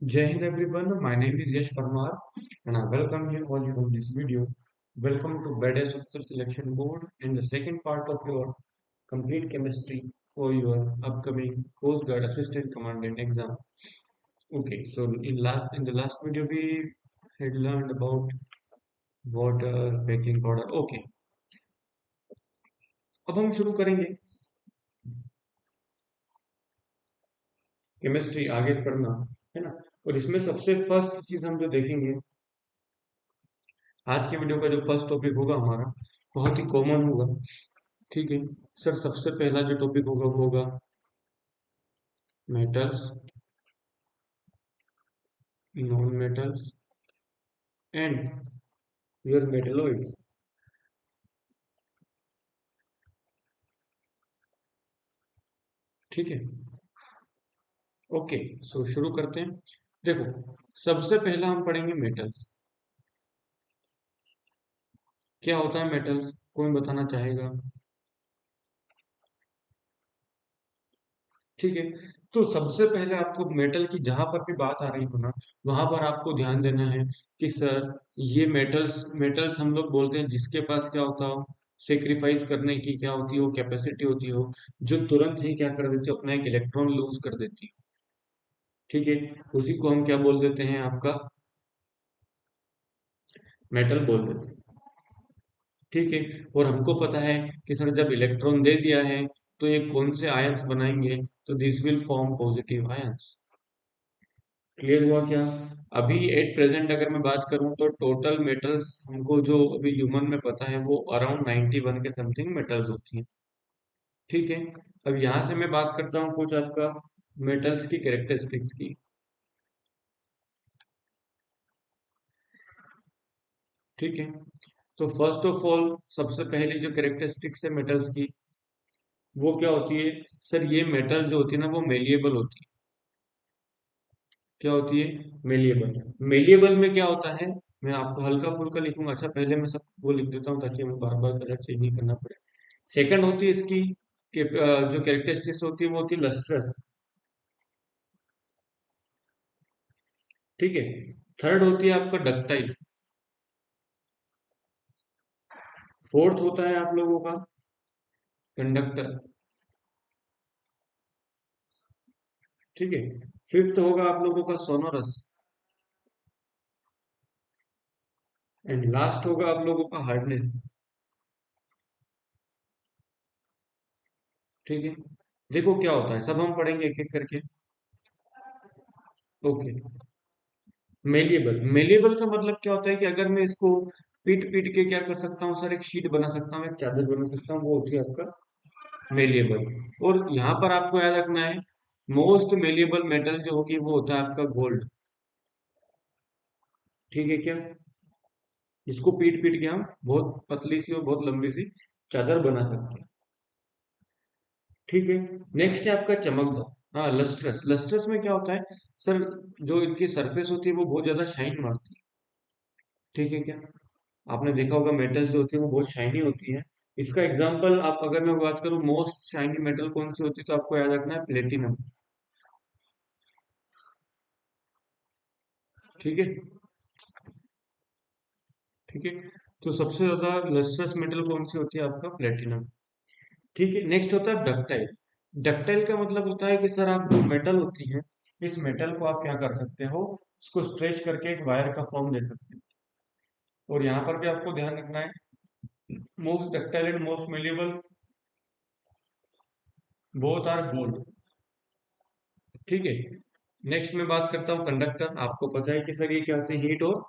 Jai Hind everyone, my name is Yash Parmar and I welcome you all on this video. Welcome to BEDS Officer Selection Board and the second part of your complete chemistry for your upcoming Coast Guard Assistant Commandant exam. Okay, so in the last video we had learned about water, baking powder. Okay, अब हम शुरू करेंगे chemistry आगे पढ़ना, है ना। और इसमें सबसे फर्स्ट चीज हम जो देखेंगे आज के वीडियो का जो फर्स्ट टॉपिक होगा हमारा बहुत ही कॉमन होगा। ठीक है सर, सबसे पहला जो टॉपिक होगा वो होगा metals, non metals and your metalloids. ठीक है, ओके। सो शुरू करते हैं। देखो, सबसे पहला हम पढ़ेंगे मेटल्स। क्या होता है मेटल्स, कौन बताना चाहेगा? ठीक है, तो सबसे पहले आपको मेटल की जहां पर भी बात आ रही हो ना, वहां पर आपको ध्यान देना है कि सर ये मेटल्स मेटल्स हम लोग बोलते हैं जिसके पास क्या होता हो, सेक्रीफाइस करने की क्या होती हो, कैपेसिटी होती हो, जो तुरंत ही क्या कर देती हो, अपना एक इलेक्ट्रॉन लूज कर देती हो। ठीक है, उसी को हम क्या बोल देते हैं, आपका मेटल बोल देते हैं। ठीक है, और हमको पता है कि सर जब इलेक्ट्रॉन दे दिया है तो ये कौन से आयंस बनाएंगे, तो this will form positive ions. Clear हुआ क्या? अभी एट प्रेजेंट अगर मैं बात करूं तो टोटल मेटल्स हमको जो अभी ह्यूमन में पता है वो अराउंड 91 के समथिंग मेटल्स होती हैं। ठीक है, अब यहां से मैं बात करता हूं कुछ आपका मेटल्स की कैरेक्टरिस्टिक्स की। ठीक है, तो फर्स्ट ऑफ ऑल सबसे पहली जो कैरेक्टरिस्टिक्स है मेटल्स की, वो क्या होती है? सर ये मेटल जो होती है ना वो मेलिएबल होती है। क्या होती है? मेलिएबल। मेलिएबल में क्या होता है, मैं आपको हल्का फुल्का लिखूंगा। अच्छा, पहले मैं सब वो लिख देता हूँ ताकि हमें बार बार कलर चेंज नहीं करना पड़े। सेकंड होती है इसकी जो कैरेक्टरिस्टिक्स होती है वो होती है लस्ट्रस। ठीक है, थर्ड होती है आपका डक्टाइल। फोर्थ होता है आप लोगों का कंडक्टर। ठीक है, फिफ्थ होगा आप लोगों का सोनोरस एंड लास्ट होगा आप लोगों का हार्डनेस। ठीक है, देखो क्या होता है, सब हम पढ़ेंगे एक एक करके। Okay, malleable. मेलिएबल का मतलब क्या होता है कि अगर मैं इसको पीट पीट के क्या कर सकता हूँ सर, एक शीट बना सकता हूँ, एक चादर बना सकता हूँ, वो होती है आपका मेलिएबल। और यहाँ पर आपको याद रखना है, मोस्ट मेलिएबल मेटल जो होगी वो होता है आपका गोल्ड। ठीक है क्या? इसको पीट पीट के हम बहुत पतली सी और बहुत लंबी सी चादर बना सकते हैं। ठीक है, नेक्स्ट है आपका चमकदम। हाँ, लस्ट्रस। लस्ट्रस में क्या होता है सर, जो इनकी सरफेस होती है वो बहुत ज्यादा शाइन मारती है। ठीक है क्या? आपने देखा होगा मेटल जो होती है वो बहुत शाइनी होती है। इसका एग्जांपल आप अगर मैं बात करूं मोस्ट शाइनी मेटल कौन सी होती है, तो आपको याद रखना है प्लेटिनम। ठीक है, ठीक है, तो सबसे ज्यादा लस्ट्रस मेटल कौन सी होती है, आपका प्लेटिनम। ठीक है, नेक्स्ट होता है डक्टाइल। डक्टाइल का मतलब होता है कि सर आप जो मेटल होती है, इस मेटल को आप क्या कर सकते हो, इसको स्ट्रेच करके एक वायर का फॉर्म दे सकते हैं। और यहाँ पर भी आपको ध्यान रखना है, most ductile and most malleable both are gold. ठीक है, नेक्स्ट मैं बात करता हूँ कंडक्टर। आपको पता है कि सर ये क्या होते हैं, हीट और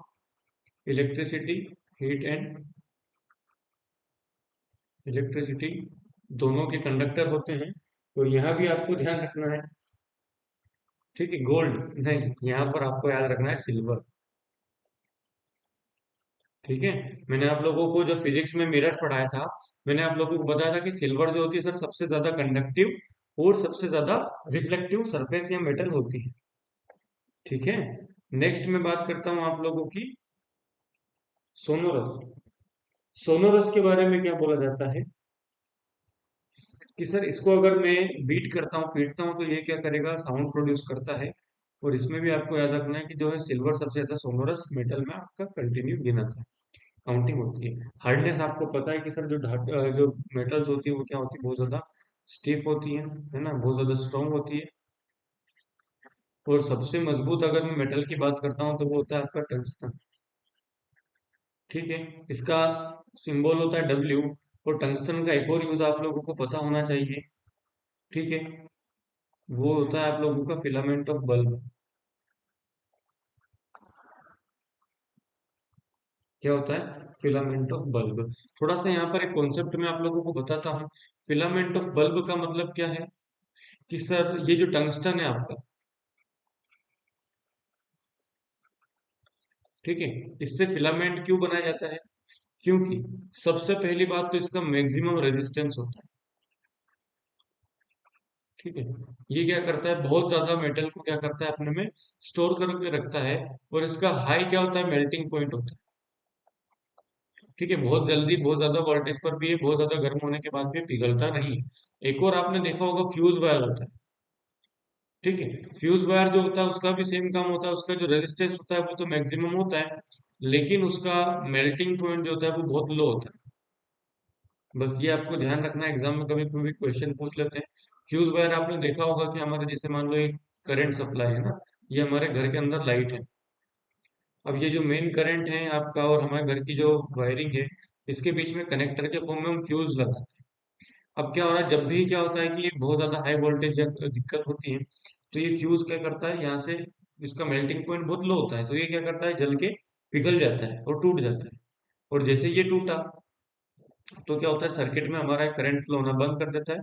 इलेक्ट्रिसिटी, हीट एंड इलेक्ट्रिसिटी दोनों के कंडक्टर होते हैं। तो यहाँ भी आपको ध्यान रखना है। ठीक है, गोल्ड नहीं, यहाँ पर आपको याद रखना है सिल्वर। ठीक है, मैंने आप लोगों को जब फिजिक्स में मिरर पढ़ाया था, मैंने आप लोगों को बताया था कि सिल्वर जो होती है सर सबसे ज्यादा कंडक्टिव और सबसे ज्यादा रिफ्लेक्टिव सरफेस या मेटल होती है। ठीक है, नेक्स्ट मैं बात करता हूँ आप लोगों की सोनोरस। सोनोरस के बारे में क्या बोला जाता है कि सर इसको अगर मैं बीट करता हूँ, पीटता हूँ, तो ये क्या करेगा, साउंड प्रोड्यूस करता है। और इसमें भी आपको याद रखना है कि जो है सिल्वर सबसे ज्यादा सोनोरस मेटल में आपका कंटिन्यू गिना था, काउंटिंग होती है। हार्डनेस आपको पता है कि सर जो मेटल्स होती है वो क्या होती है, बहुत ज्यादा स्टिफ होती है ना, बहुत ज्यादा स्ट्रांग होती है। और सबसे मजबूत अगर मैं मेटल की बात करता हूँ तो वो होता है आपका टंगस्टन। ठीक है, इसका सिंबल होता है डब्ल्यू। और टंगस्टन का एक और यूज आप लोगों को पता होना चाहिए। ठीक है, वो होता है आप लोगों का फिलामेंट ऑफ बल्ब। क्या होता है फिलामेंट ऑफ बल्ब? थोड़ा सा यहाँ पर एक कॉन्सेप्ट मैं आप लोगों को बताता हूँ। फिलामेंट ऑफ बल्ब का मतलब क्या है कि सर ये जो टंगस्टन है आपका, ठीक है, इससे फिलामेंट क्यों बनाया जाता है? क्योंकि सबसे पहली बात तो इसका मैक्सिमम रेजिस्टेंस होता है। ठीक है, ये क्या करता है, बहुत ज्यादा मेटल को क्या करता है अपने में स्टोर करके रखता है। और इसका हाई क्या होता है, मेल्टिंग पॉइंट होता है। ठीक है, बहुत जल्दी बहुत ज्यादा वोल्टेज पर भी ये बहुत ज्यादा गर्म होने के बाद भी पिघलता नहीं है। एक और आपने देखा होगा फ्यूज वायर होता है। ठीक है, फ्यूज वायर जो होता है उसका भी सेम काम होता है, उसका जो रेजिस्टेंस होता है वो तो मैक्सिमम होता है, लेकिन उसका मेल्टिंग पॉइंट जो होता है वो बहुत लो होता है। बस ये आपको ध्यान रखना है, एग्जाम में कभी कभी क्वेश्चन पूछ लेते हैं। फ्यूज वायर आपने देखा होगा कि हमारे जैसे मान लो एक करंट सप्लाई है ना, ये हमारे घर के अंदर लाइट है। अब ये जो मेन करंट है आपका और हमारे घर की जो वायरिंग है, इसके बीच में कनेक्टर के फॉर्म में हम फ्यूज लगाते हैं। अब क्या हो रहा है, जब भी क्या होता है कि ये बहुत ज्यादा हाई वोल्टेज दिक्कत होती है, तो ये फ्यूज क्या करता है, यहाँ से इसका मेल्टिंग पॉइंट बहुत लो होता है, तो ये क्या करता है, जल के पिघल जाता है और टूट जाता है। और जैसे ये टूटा, तो क्या होता है, सर्किट में हमारा करंट फ्लो होना बंद कर देता है,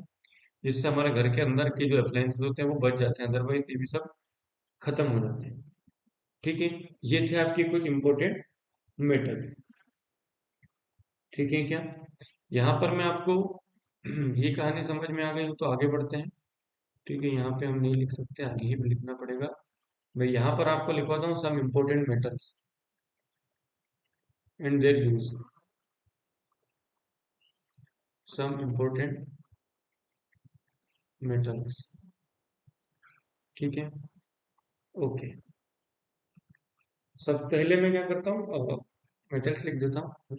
जिससे हमारे घर के अंदर के जो अप्लायंसेस होते हैं वो बच जाते हैं, अदरवाइज ये भी सब खत्म हो जाते हैं। ठीक है, ये थे आपके कुछ इंपॉर्टेंट मेटल्स। ठीक है क्या, यहाँ पर मैं आपको ये कहानी समझ में आ गई हो तो आगे बढ़ते हैं। ठीक है, यहाँ पे हम नहीं लिख सकते, आगे ही लिखना पड़ेगा। मैं यहाँ पर आपको लिखवाता हूँ some important metals and their use. Some important metals. ठीक है, ओके। सब पहले मैं क्या करता हूँ, मेटल्स लिख देता हूँ।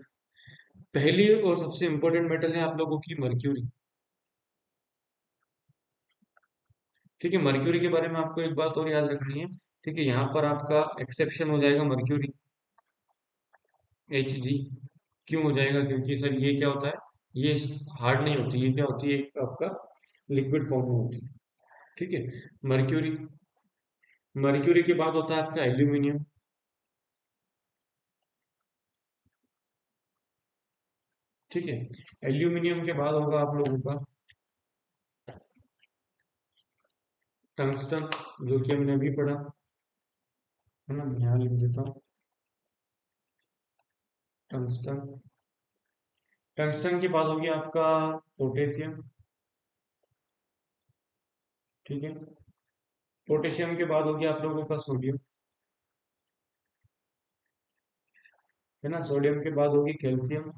पहली और सबसे इम्पोर्टेंट मेटल है आप लोगों की मर्क्यूरी। ठीक है, मर्क्यूरी के बारे में आपको एक बात और याद रखनी है। ठीक है, यहाँ पर आपका एक्सेप्शन हो जाएगा मर्क्यूरी, Hg। क्यों हो जाएगा, क्योंकि सर ये क्या होता है, ये हार्ड नहीं होती, ये क्या होती है, एक आपका लिक्विड फॉर्म में होती है। ठीक है, मर्क्यूरी। मर्क्यूरी के बाद होता है आपका एल्यूमिनियम। ठीक है, एल्यूमिनियम के बाद होगा आप लोगों का टंगस्टन, जो कि हमने अभी पढ़ा है ना, मैं यहाँ लिख देता हूँ टंगस्टन। टंगस्टन के बाद होगी आपका पोटेशियम। ठीक है, पोटेशियम के बाद होगी आप लोगों का सोडियम, है ना, सोडियम के बाद होगी कैल्शियम।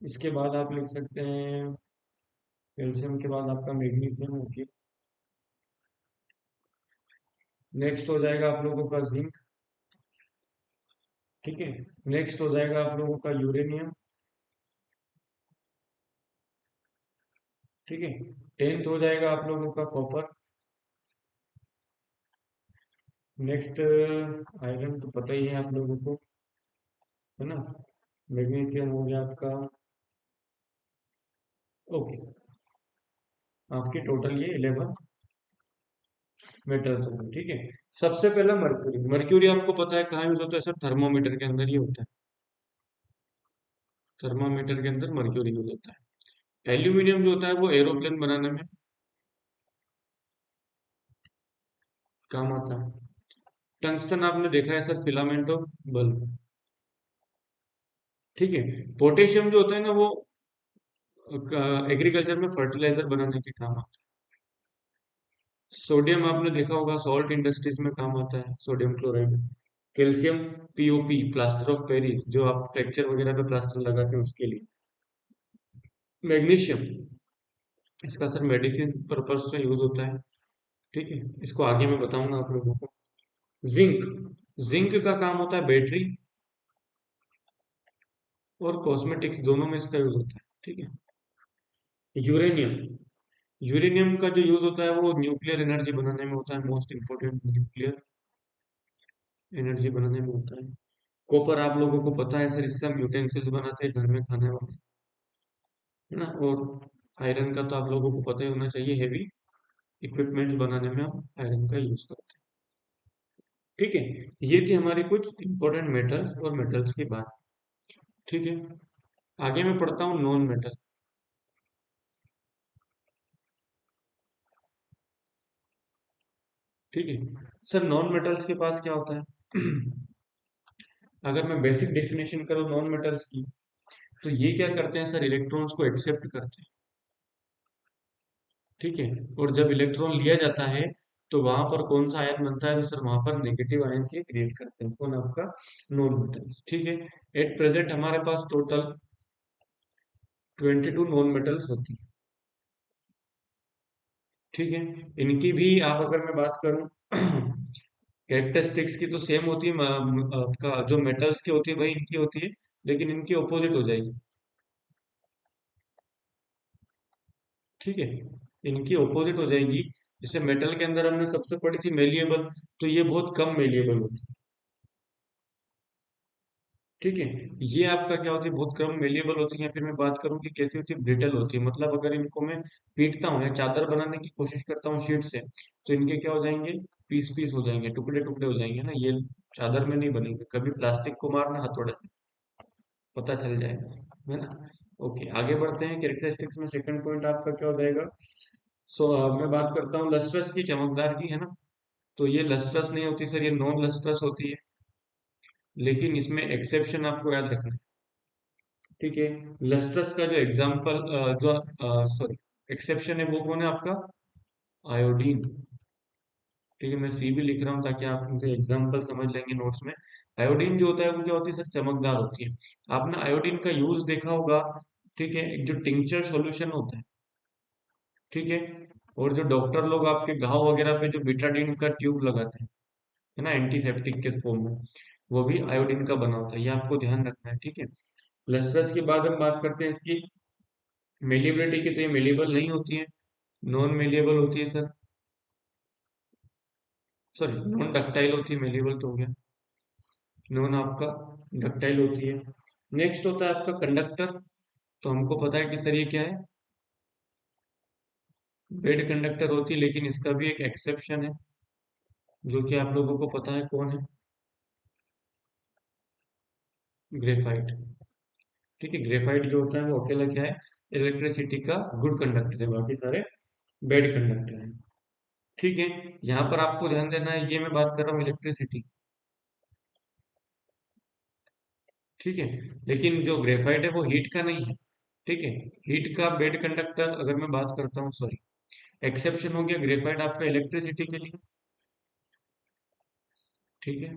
इसके बाद आप लिख सकते हैं, कैल्शियम के बाद आपका मैग्नीशियम होगी। नेक्स्ट हो जाएगा आप लोगों का जिंक। ठीक है, नेक्स्ट हो जाएगा आप लोगों का यूरेनियम। ठीक है, टेंथ हो जाएगा आप लोगों का कॉपर। नेक्स्ट आयरन तो पता ही है आप लोगों को, है ना। मैग्नीशियम हो गया आपका। ओके, आपके टोटल ये 11 मेटल्स हो गए। ठीक है, सबसे पहला मर्क्यूरी। मर्क्यूरी आपको पता है कहाँ यूज होता है सर, थर्मोमीटर के अंदर ही होता है। थर्मामीटर के अंदर मर्क्यूरी यूज होता है। एल्यूमिनियम जो होता है वो एरोप्लेन बनाने में काम आता है। टंगस्टन आपने देखा है सर, फिलामेंट ऑफ बल्ब। ठीक है, पोटेशियम जो होता है ना वो एग्रीकल्चर में फर्टिलाइजर बनाने के काम आता है। सोडियम आपने देखा होगा सॉल्ट इंडस्ट्रीज में काम आता है, sodium chloride. Calcium POP, plaster of Paris, जो आप फ्रैक्चर वगैरह पे प्लास्टर लगाते हैं उसके लिए। मैग्नीशियम, इसका सर मेडिसिन पर्पज से यूज होता है। ठीक है, इसको आगे मैं बताऊंगा आप लोगों को। जिंक, जिंक का काम होता है बैटरी और कॉस्मेटिक्स दोनों में इसका यूज होता है। ठीक है। यूरेनियम, यूरेनियम का जो यूज होता है वो न्यूक्लियर एनर्जी बनाने में होता है, मोस्ट इंपोर्टेंट न्यूक्लियर एनर्जी बनाने में होता है। कॉपर आप लोगों को पता है सर, इससे हम यूटेंसिल्स बनाते हैं घर में खाने वाले, है ना। और आयरन का तो आप लोगों को पता ही होना चाहिए, हेवी इक्विपमेंट्स बनाने में हम आयरन का यूज करते हैं। ठीक है, ये थी हमारी कुछ इंपॉर्टेंट मेटल्स और मेटल्स की बात। ठीक है, आगे मैं पढ़ता हूँ नॉन मेटल। ठीक है सर, नॉन मेटल्स के पास क्या होता है? अगर मैं बेसिक डेफिनेशन करूँ नॉन मेटल्स की, तो ये क्या करते हैं सर, इलेक्ट्रॉन्स को एक्सेप्ट करते हैं। ठीक है, और जब इलेक्ट्रॉन लिया जाता है तो वहां पर कौन सा आयन बनता है, तो सर वहां पर नेगेटिव आयन ये क्रिएट करते हैं, कौन आपका नॉन मेटल्स। ठीक है, एट प्रेजेंट हमारे पास टोटल 22 नॉन मेटल्स होती है। ठीक है, इनकी भी आप अगर मैं बात करूं कैरेक्टरिस्टिक्स की तो सेम होती है, आपका जो मेटल्स की होती है वही इनकी होती है, लेकिन इनकी ऑपोजिट हो जाएगी। ठीक है, इनकी ऑपोजिट हो जाएगी। जैसे मेटल के अंदर हमने सबसे पढ़ी थी मेलिएबल, तो ये बहुत कम मेलिएबल होती है। ठीक है, ये आपका क्या होती है, बहुत कम मेलिएबल होती है। फिर मैं बात करूं कि कैसी होती है, ब्रिटल होती है। मतलब अगर इनको मैं पीटता हूँ या चादर बनाने की कोशिश करता हूँ शीट से, तो इनके क्या हो जाएंगे, पीस पीस हो जाएंगे, टुकड़े टुकड़े हो जाएंगे ना, ये चादर में नहीं बनेंगे। कभी प्लास्टिक को मारना हथौड़े से, पता चल जाएगा, है ना। ओके, आगे बढ़ते हैं। कैरेक्टरिस्टिक्स में सेकंड पॉइंट आपका क्या हो जाएगा। मैं बात करता हूँ लस्ट्रस की, चमकदार की, है ना। तो ये लस्ट्रस नहीं होती सर, ये नॉन लस्ट्रस होती है। लेकिन इसमें एक्सेप्शन आपको याद रखना है। ठीक है, लस्ट्रस का जो एग्जाम्पल, जो सॉरी एक्सेप्शन है, वो कौन है आपका, आयोडीन। ठीक है, मैं सी भी लिख रहा हूँ ताकि आप उनके एग्जाम्पल समझ लेंगे नोट्स में। आयोडीन जो होता है वो क्या होती है सर, चमकदार होती है। आपने आयोडीन का यूज देखा होगा। ठीक है, एक जो टिंचर सॉल्यूशन होता है, ठीक है, और जो डॉक्टर लोग आपके घाव वगैरह पे जो बिटाडीन का ट्यूब लगाते हैं, है ना, एंटीसेप्टिक के फॉर्म में, वो भी आयोडीन का बना होता है। ये आपको ध्यान रखना है। ठीक है, लस्ट्रस के बाद हम बात करते हैं इसकी मेलिएबिलिटी की, तो ये मेलिएबल नहीं होती है, नॉन मेलिएबल होती है सर। सॉरी, नॉन डक्टाइल होती है, मेलिएबल तो हो गया। नॉन आपका डक्टाइल होती है। नेक्स्ट होता है आपका कंडक्टर। तो हमको पता है कि सर ये क्या है, बेड कंडक्टर होती है, लेकिन इसका भी एक एक्सेप्शन है, जो कि आप लोगों को पता है कौन है, ग्रेफाइट। ठीक है, ग्रेफाइट जो होता है वो अकेला क्या है, इलेक्ट्रिसिटी का गुड कंडक्टर है, बाकी सारे बेड कंडक्टर है। ठीक है, यहाँ पर आपको ध्यान देना है, ये मैं बात कर रहा हूँ इलेक्ट्रिसिटी। ठीक है, लेकिन जो ग्रेफाइट है वो हीट का नहीं है। ठीक है, हीट का बेड कंडक्टर अगर मैं बात करता हूँ, सॉरी, एक्सेप्शन हो गया ग्रेफाइट आपका इलेक्ट्रिसिटी के लिए। ठीक है,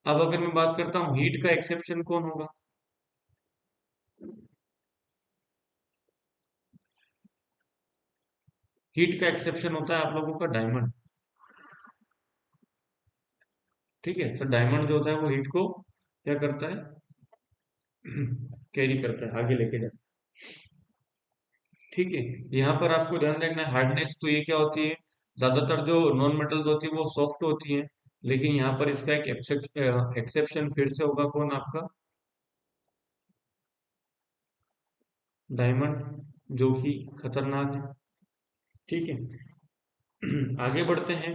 अब अगर मैं बात करता हूँ हीट का एक्सेप्शन कौन होगा, हीट का एक्सेप्शन होता है आप लोगों का डायमंड। ठीक है सर, डायमंड जो होता है वो हीट को क्या करता है, कैरी करता है, आगे लेके जाता है। ठीक है, यहाँ पर आपको ध्यान रखना है हार्डनेस, तो ये क्या होती है, ज्यादातर जो नॉन मेटल्स होती है वो सॉफ्ट होती है, लेकिन यहाँ पर इसका एक एक्सेप्शन फिर से होगा, कौन आपका, डायमंड, जो कि खतरनाक है। ठीक है, आगे बढ़ते हैं।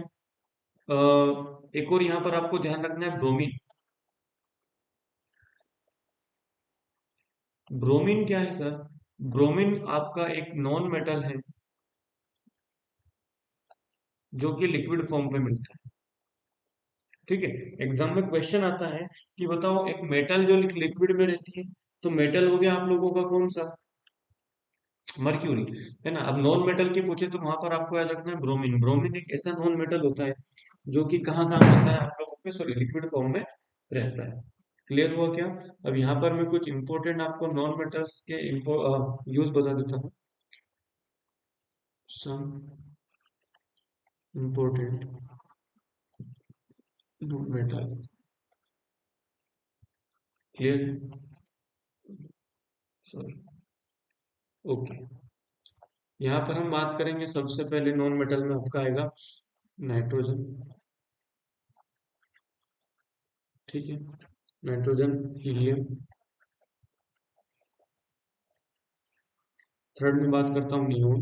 एक और यहाँ पर आपको ध्यान रखना है, ब्रोमीन। ब्रोमीन क्या है सर, ब्रोमीन आपका एक नॉन मेटल है, जो कि लिक्विड फॉर्म पे मिलता है। ठीक है, एग्जाम में क्वेश्चन आता है कि बताओ एक मेटल जो लिक्विड में रहती है, तो मेटल हो गया आप लोगों का कौन सा, मर्क्यूरी, है ना। अब नॉन मेटल के पूछे तो वहां पर आपको याद रखना है ब्रोमीन। ब्रोमीन एक ऐसा नॉन मेटल होता है जो कि कहाँ कहाँ रहता है आप लोगों के, सॉरी, लिक्विड फॉर्म में रहता है। क्लियर हुआ क्या। अब यहाँ पर मैं कुछ इंपॉर्टेंट आपको नॉन मेटल्स के यूज बता देता हूँ। Some important metal. Clear? Sorry. Okay. यहाँ पर हम बात करेंगे, सबसे पहले नॉन मेटल में आपका आएगा नाइट्रोजन। ठीक है, नाइट्रोजन, हीलियम। थर्ड में बात करता हूँ नियोन।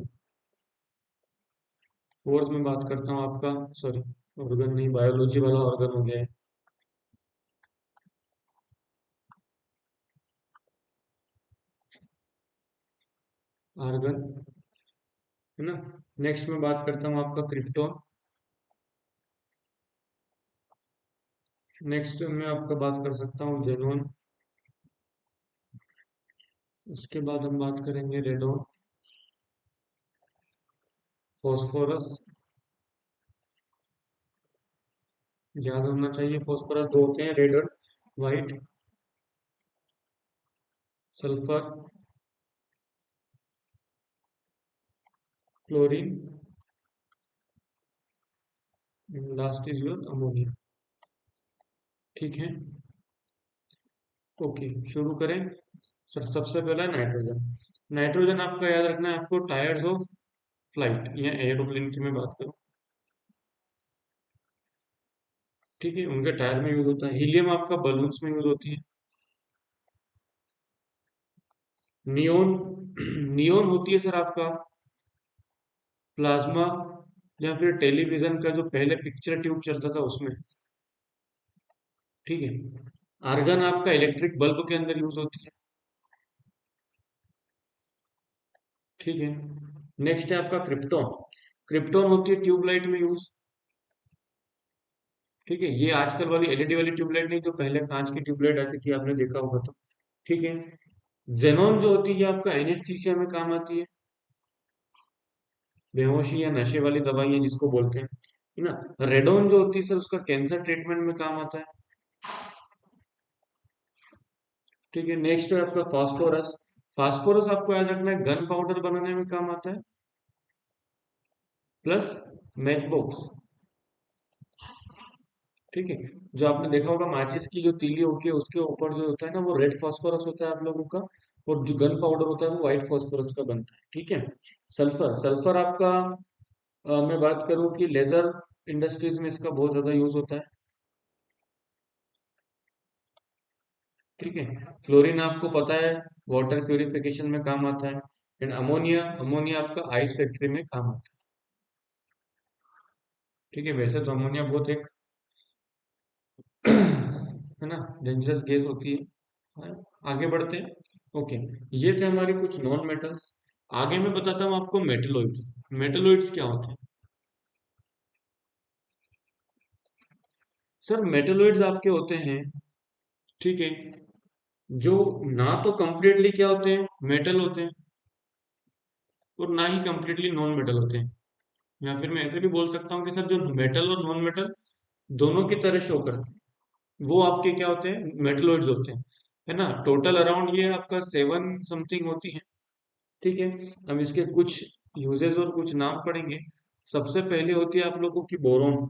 फोर्थ में बात करता हूँ आपका, सॉरी ऑर्गन नहीं, बायोलॉजी वाला ऑर्गन हो गया है, आर्गन, है ना। नेक्स्ट में बात करता हूँ आपका क्रिप्टॉन। नेक्स्ट में आपका बात कर सकता हूँ जेनॉन। उसके बाद हम बात करेंगे रेडॉन, फॉस्फोरस। याद होना चाहिए, फॉस्फोरस दो होते हैं, रेड और white. Sulphur, chlorine, last is your ammonia. ठीक है, ओके, शुरू करें। सर सबसे पहला नाइट्रोजन। नाइट्रोजन आपका याद रखना है आपको, टायर्स ऑफ फ्लाइट या एरोप्लेन की मैं बात करूं, ठीक है, उनके टायर में यूज होता है। हीलियम आपका बलून्स में यूज होती है। नियोन, नियोन होती है सर आपका प्लाज्मा या फिर टेलीविजन का जो पहले पिक्चर ट्यूब चलता था उसमें। ठीक है, आर्गन आपका इलेक्ट्रिक बल्ब के अंदर यूज होती है। ठीक है, नेक्स्ट है आपका क्रिप्टॉन। क्रिप्टॉन होती है ट्यूबलाइट में यूज। ठीक है, ये आजकल वाली एलईडी वाली ट्यूबलाइट नहीं, जो पहले कांच की ट्यूबलाइट आती थी, आपने देखा होगा तो। ठीक है, जेनॉन जो होती है आपका एनेस्थीसिया में काम आती है, बेहोशी या नशे वाली दवाइयां जिसको बोलते हैं, है ना। रेडोन जो होती है सर, उसका कैंसर ट्रीटमेंट में काम आता है। ठीक है, नेक्स्ट है आपका फास्फोरस। फास्फोरस आपको याद रखना है गन पाउडर बनाने में काम आता है, प्लस मैच बॉक्स। ठीक है, जो आपने देखा होगा माचिस की जो तीली होती है उसके ऊपर जो होता है ना, वो रेड फास्फोरस होता है आप लोगों का, और जो गन पाउडर होता है वो व्हाइट फास्फोरस का बनता है। ठीक है, सल्फर, सल्फर आपका मैं बात करूं कि लेदर इंडस्ट्रीज में इसका बहुत ज्यादा यूज होता है। ठीक है, क्लोरीन आपको पता है वाटर प्यूरिफिकेशन में काम आता है। एंड अमोनिया, अमोनिया आपका आइस फैक्ट्री में काम आता है। ठीक है, वैसे तो अमोनिया बहुत एक है ना, डेंजरस गैस होती है। हाँ, आगे बढ़ते हैं। ओके, ये थे हमारे कुछ नॉन मेटल्स। आगे मैं बताता हूँ आपको मेटलोइड्स। मेटलोइड्स क्या होते हैं? सर मेटलोइड्स आपके होते हैं, ठीक है, जो ना तो कंप्लीटली क्या होते हैं, मेटल होते हैं, और ना ही कंप्लीटली नॉन मेटल होते हैं। या फिर मैं ऐसे भी बोल सकता हूँ कि सर जो मेटल और नॉन मेटल दोनों की तरह शो करते हैं, वो आपके क्या होते हैं, मेटलोइड्स होते हैं, है ना। टोटल अराउंड ये आपका 7 समथिंग होती है। ठीक है, हम इसके कुछ यूजेस और कुछ नाम पढ़ेंगे। सबसे पहले होती है आप लोगों की बोरोन।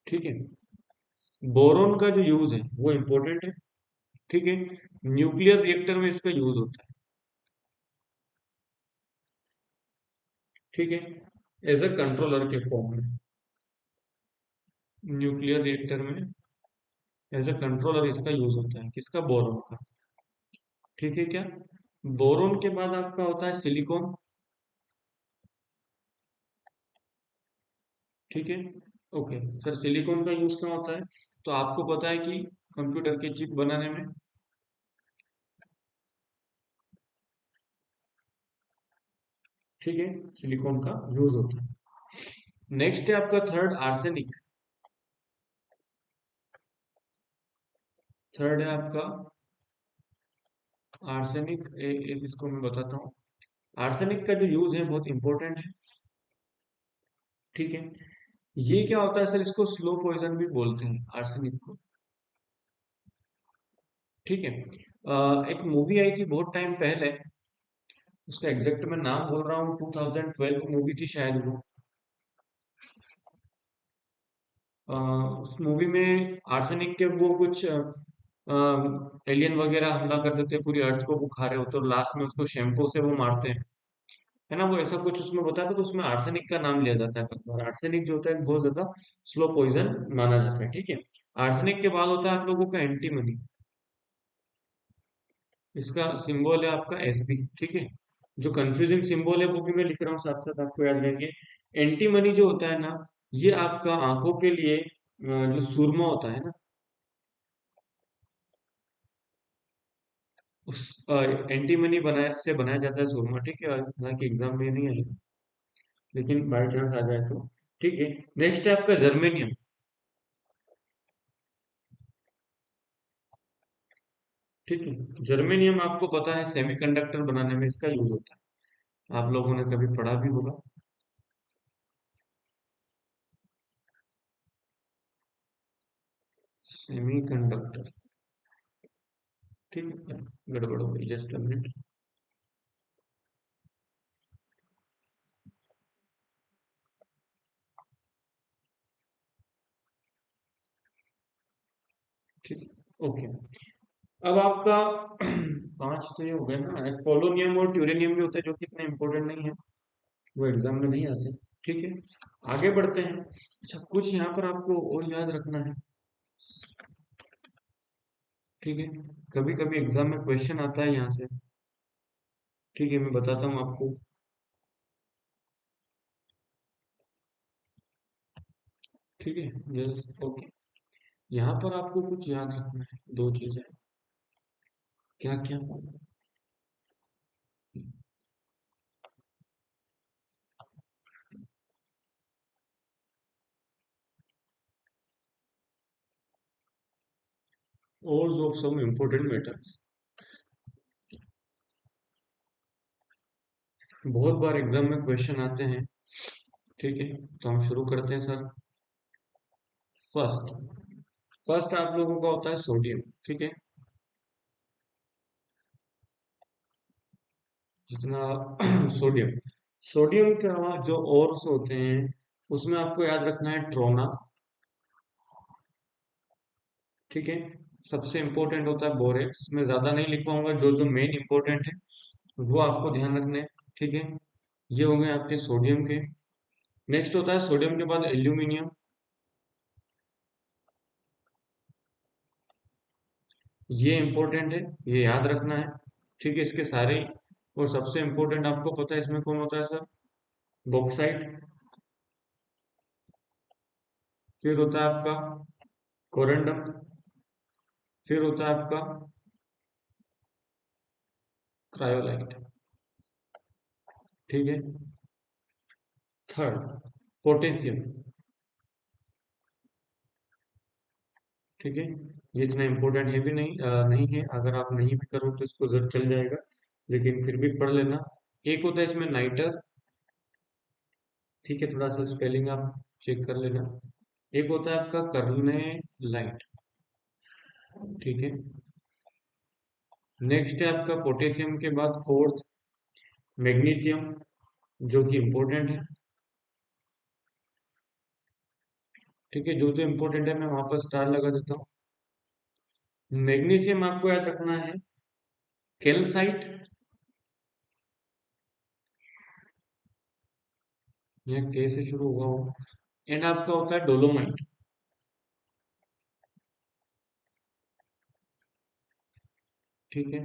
ठीक है, बोरोन का जो यूज है वो इंपॉर्टेंट है। ठीक है, न्यूक्लियर रिएक्टर में इसका यूज होता है। ठीक है, एज अ कंट्रोलर के फॉर्म में, न्यूक्लियर रिएक्टर में एज अ कंट्रोलर इसका यूज होता है, किसका, बोरोन का। ठीक है क्या, बोरोन के बाद आपका होता है सिलिकॉन। ठीक है, ओके सर, सिलिकॉन का यूज कहाँ होता है? तो आपको पता है कि कंप्यूटर के चिप बनाने में। ठीक है, सिलिकॉन का यूज होता है। नेक्स्ट है आपका थर्ड, आर्सेनिक। थर्ड है आपका आर्सेनिक, इसको मैं बताता हूँ। आर्सेनिक का जो यूज है बहुत इंपॉर्टेंट है। ठीक है, ये क्या होता है सर, इसको स्लो पॉइजन भी बोलते हैं आर्सेनिक को। ठीक है, एक मूवी आई थी बहुत टाइम पहले, उसका एग्जैक्ट मैं नाम बोल रहा हूँ, 2012 मूवी थी शायद वो। उस मूवी में आर्सेनिक के वो कुछ एलियन वगैरह हमला कर देते हैं, पूरी अर्थ को वो खा रहे होते हैं और लास्ट में उसको शैम्पू से वो मारते हैं, है ना? वो ऐसा कुछ उसमें बताया था, तो उसमें आर्सेनिक का नाम लिया जाता है और आर्सेनिक जो होता है बहुत ज्यादा स्लो पॉइजन माना जाता है, ठीक है। आर्सेनिक के बाद होता है आप लोगों का एंटीमनी। इसका सिंबल है आपका एसबी, ठीक है। जो कंफ्यूजिंग सिंबल है वो भी मैं लिख रहा हूँ साथ साथ, आपको याद रहेंगे। एंटीमनी जो होता है ना, ये आपका आंखों के लिए जो सुरमा होता है ना, उस एंटीमनी बनाया जाता है सुरमा, ठीक है। हालांकि एग्जाम में नहीं आएगा, लेकिन बाई चांस आ जाए तो, ठीक है। नेक्स्ट है आपका जर्मेनियम, ठीक है। जर्मेनियम आपको पता है सेमीकंडक्टर बनाने में इसका यूज होता है, आप लोगों ने कभी पढ़ा भी होगा। सेमीकंडक्टर, ठीक है। गड़बड़ हो गई, जस्ट अ मिनट। ठीक है, ओके। अब आपका पांच तो ये हो गए ना, पोलोनियम और ट्यूरेनियम भी होते हैं, जो कि इतने इंपॉर्टेंट नहीं है, वो एग्जाम में नहीं आते, ठीक है। आगे बढ़ते हैं। अच्छा, कुछ यहाँ पर आपको और याद रखना है, ठीक है। कभी कभी एग्जाम में क्वेश्चन आता है यहाँ से, ठीक है, मैं बताता हूँ आपको, ठीक है। Just okay. यहाँ पर आपको कुछ याद रखना है, दो चीजें। क्या क्या? और ऑफ सम इम्पोर्टेंट मैटर्स, बहुत बार एग्जाम में क्वेश्चन आते हैं, ठीक है। तो हम शुरू करते हैं सर। फर्स्ट फर्स्ट आप लोगों का होता है सोडियम, ठीक है। जितना सोडियम, सोडियम का जो ओर्स होते हैं, उसमें आपको याद रखना है ट्रोना, ठीक है। सबसे इंपॉर्टेंट होता है बोरेक्स, मैं ज्यादा नहीं लिख पाऊंगा, जो जो मेन इंपॉर्टेंट है वो आपको ध्यान रखने हैं, ठीक है। ये हो गए आपके सोडियम के। नेक्स्ट होता है सोडियम के बाद एल्यूमिनियम, ये इंपॉर्टेंट है, ये याद रखना है, ठीक है। इसके सारे ही, और सबसे इंपॉर्टेंट आपको पता है इसमें कौन होता है सर? बॉक्साइट। फिर होता है आपका कोरंडम। फिर होता है आपका क्रायोलाइट, ठीक है। थर्ड पोटेशियम, ठीक है। ये इतना इंपॉर्टेंट है भी नहीं, नहीं है, अगर आप नहीं भी करो तो इसको जरूर चल जाएगा, लेकिन फिर भी पढ़ लेना। एक होता है इसमें नाइटर, ठीक है, थोड़ा सा स्पेलिंग आप चेक कर लेना। एक होता है आपका करने लाइट, ठीक है। नेक्स्ट है आपका पोटेशियम के बाद फोर्थ मैग्नीशियम, जो कि इंपॉर्टेंट है, ठीक है। जो जो इंपॉर्टेंट है मैं वहां पर स्टार लगा देता हूँ। मैग्नीशियम आपको याद रखना है कैल्साइट, या के से शुरू हुआ हो। एंड आपका होता है डोलोमाइट, ठीक है।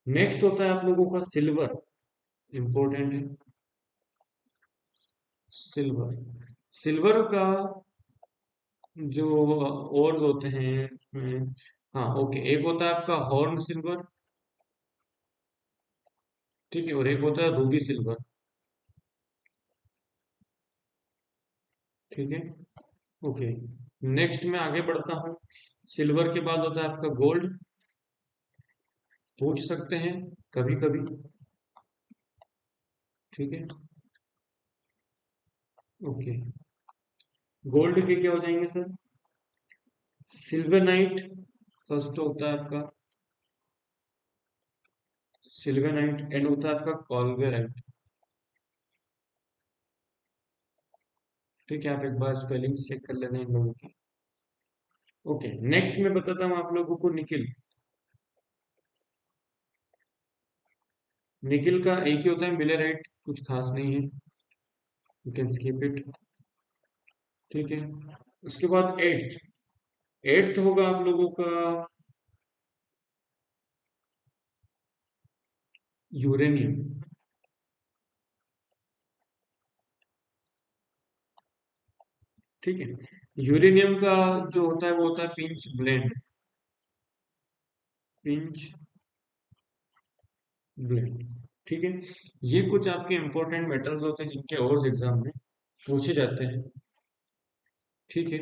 नेक्स्ट होता है आप लोगों का सिल्वर, इंपॉर्टेंट है सिल्वर। सिल्वर का जो और होते हैं हाँ ओके, एक होता है आपका हॉर्न सिल्वर, ठीक है, और एक होता है रूबी सिल्वर, ठीक है, ओके। नेक्स्ट मैं आगे बढ़ता हूँ। सिल्वर के बाद होता है आपका गोल्ड, पूछ सकते हैं कभी कभी, ठीक है, ओके। गोल्ड के क्या हो जाएंगे सर? सिल्वरनाइट फर्स्ट होता है आपका, सिल्वेनाइट एंड होता है आपका कॉल्वेराइट। ठीक है, आप एक बार स्पेलिंग चेक कर लेना इन लोगों की। ओके, नेक्स्ट मैं बताता हूँ आप लोगों को निकिल। निकिल का एक ही होता है मिलेराइट, कुछ खास नहीं है, यू कैन स्किप इट। ठीक है, उसके बाद एट्थ, एट्थ होगा आप लोगों का यूरेनियम। ठीक है, यूरेनियम का जो होता है वो होता है पिंच ब्लेंड, पिंच ब्लेंड। ठीक है, ये कुछ आपके इंपॉर्टेंट मेटल्स होते हैं जिनके और एग्जाम में पूछे जाते हैं। ठीक है,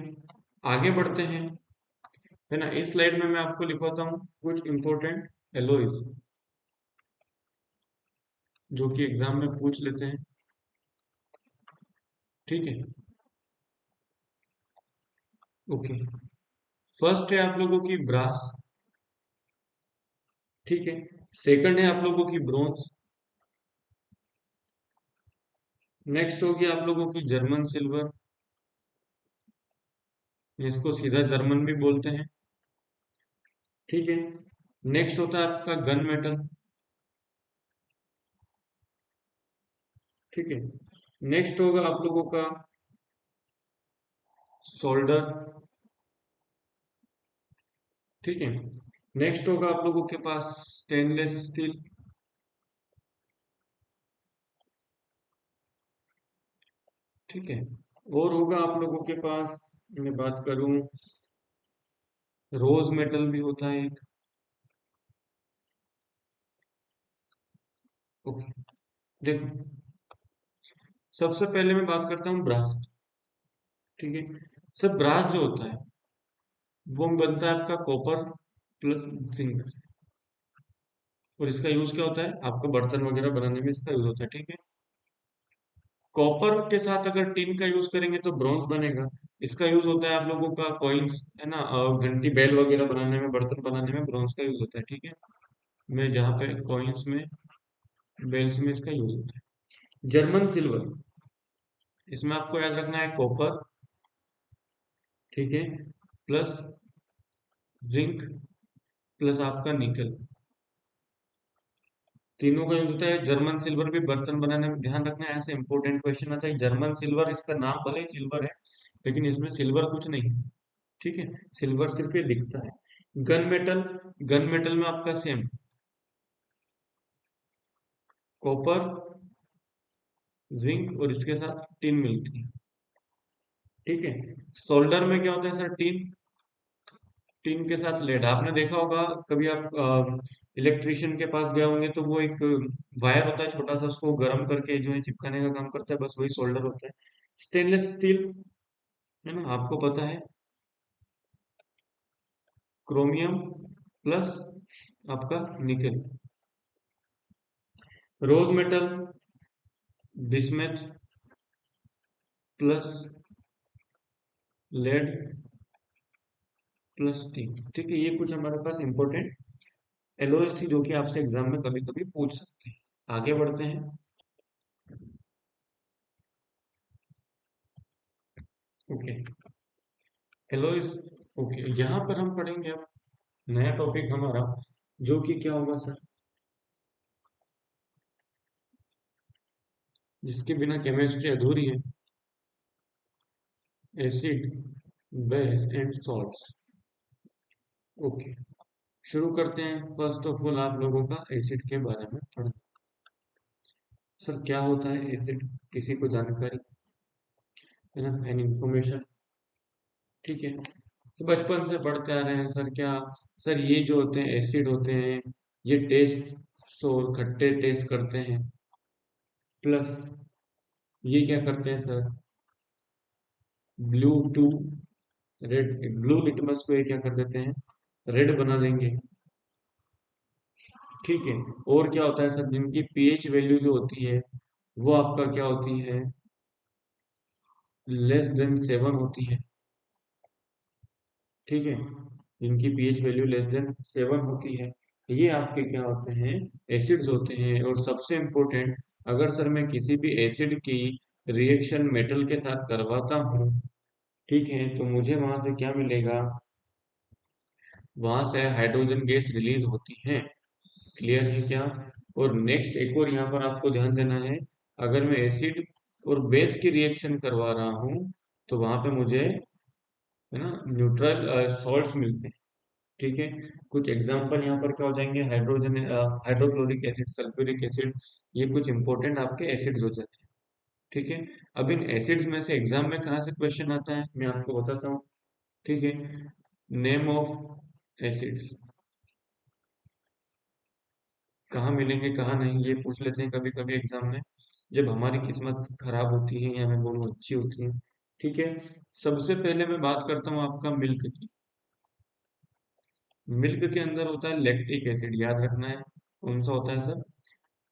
आगे बढ़ते हैं, है ना। इस स्लाइड में मैं आपको लिखवाता हूँ कुछ इंपॉर्टेंट एलोइज जो कि एग्जाम में पूछ लेते हैं। ठीक है, ओके, फर्स्ट है आप लोगों की ब्रास। ठीक है, सेकंड है आप लोगों की ब्रोंज। नेक्स्ट होगी आप लोगों की जर्मन सिल्वर, जिसको सीधा जर्मन भी बोलते हैं। ठीक है, नेक्स्ट होता है आपका गन मेटल। ठीक है, नेक्स्ट होगा आप लोगों का सोल्डर। ठीक है, नेक्स्ट होगा आप लोगों के पास स्टेनलेस स्टील। ठीक है, और होगा आप लोगों के पास, मैं बात करूं, रोज मेटल भी होता है एक। ओके, देखो, सबसे पहले मैं बात करता हूँ ब्रास। ठीक है, सब ब्रास जो होता है वो बनता है आपका कॉपर प्लस जिंक से। और इसका यूज क्या होता है, आपको बर्तन वगैरह बनाने में इसका यूज होता है। ठीक है, कॉपर के साथ अगर टिन का यूज करेंगे तो ब्रॉन्ज बनेगा। इसका यूज होता है आप लोगों का कॉइन्स, है ना, घंटी बेल वगैरह बनाने में, बर्तन बनाने में ब्रॉन्ज का यूज होता है। ठीक है, मैं जहाँ पे कॉइन्स में, बेल्स में इसका यूज होता है। जर्मन सिल्वर, इसमें आपको याद रखना है कॉपर, ठीक है, प्लस जिंक, प्लस आपका निकल, तीनों का यूज होता है। जर्मन सिल्वर भी बर्तन बनाने में, ध्यान रखना है, ऐसे इंपॉर्टेंट क्वेश्चन आता है। जर्मन सिल्वर, इसका नाम भले ही सिल्वर है लेकिन इसमें सिल्वर कुछ नहीं है। ठीक है, सिल्वर सिर्फ ये दिखता है। गन मेटल, गन मेटल में आपका सेम कॉपर, जिंक और इसके साथ टिन मिलती है। ठीक है, सोल्डर में क्या होता है सर, टिन, टिन के साथ लेड। आपने देखा होगा कभी, आप इलेक्ट्रिशियन के पास गए होंगे तो वो एक वायर होता है छोटा सा, उसको गर्म करके जो है चिपकाने का काम करता है, बस वही सोल्डर होता है। स्टेनलेस स्टील, है ना, आपको पता है, क्रोमियम प्लस आपका nickel. Rose metal, bismuth plus lead plus टी। ठीक है, ये कुछ हमारे पास इंपॉर्टेंट एलओएस थी जो कि आपसे एग्जाम में कभी कभी पूछ सकते हैं। आगे बढ़ते हैं। Okay, LOS. ओके, यहाँ पर हम पढ़ेंगे अब नया टॉपिक हमारा, जो कि क्या होगा सर, जिसके बिना केमिस्ट्री अधूरी है, acid, base and salts. Okay, शुरू करते हैं। फर्स्ट ऑफ ऑल आप लोगों का एसिड के बारे में पढ़ना। सर क्या होता है एसिड, किसी को जानकारी है ना, एन इंफॉर्मेशन। ठीक है, तो बचपन से पढ़ते आ रहे हैं सर, क्या सर, ये जो होते हैं एसिड होते हैं, ये टेस्ट, सो खट्टे टेस्ट करते हैं, प्लस ये क्या करते हैं sir, blue to red, blue litmus को ये क्या कर देते हैं, रेड बना देंगे। ठीक है, और क्या होता है सर, जिनकी पीएच वैल्यू जो होती है वो आपका क्या होती है, लेस देन 7 होती है। ठीक है, जिनकी पीएच वैल्यू लेस देन 7 होती है, ये आपके क्या होते हैं, एसिड्स होते हैं। और सबसे इम्पोर्टेंट, अगर सर मैं किसी भी एसिड की रिएक्शन मेटल के साथ करवाता हूँ, ठीक है, तो मुझे वहां से क्या मिलेगा, वहां से हाइड्रोजन गैस रिलीज होती है। क्लियर है क्या? और नेक्स्ट एक और यहाँ पर आपको ध्यान देना है, अगर मैं एसिड और बेस की रिएक्शन करवा रहा हूँ, तो वहां पे मुझे, है ना, न्यूट्रल सॉल्ट्स मिलते हैं। ठीक है, कुछ एग्जांपल यहाँ पर क्या हो जाएंगे, hydrogen, hydrochloric acid, sulphuric acid, ये कुछ इंपॉर्टेंट आपके एसिड्स हो जाते हैं। ठीक है, अब इन एसिड्स में से एग्जाम में कहाँ से क्वेश्चन आता है मैं आपको बताता हूँ। ठीक है, नेम ऑफ एसिड्स कहाँ मिलेंगे कहाँ नहीं, ये पूछ लेते हैं कभी कभी एग्जाम में, जब हमारी किस्मत खराब होती है या मैं बोलूँ अच्छी होती है। ठीक है, सबसे पहले मैं बात करता हूँ आपका मिल्क की। मिल्क के अंदर होता है लैक्टिक एसिड, याद रखना है कौन सा होता है सर,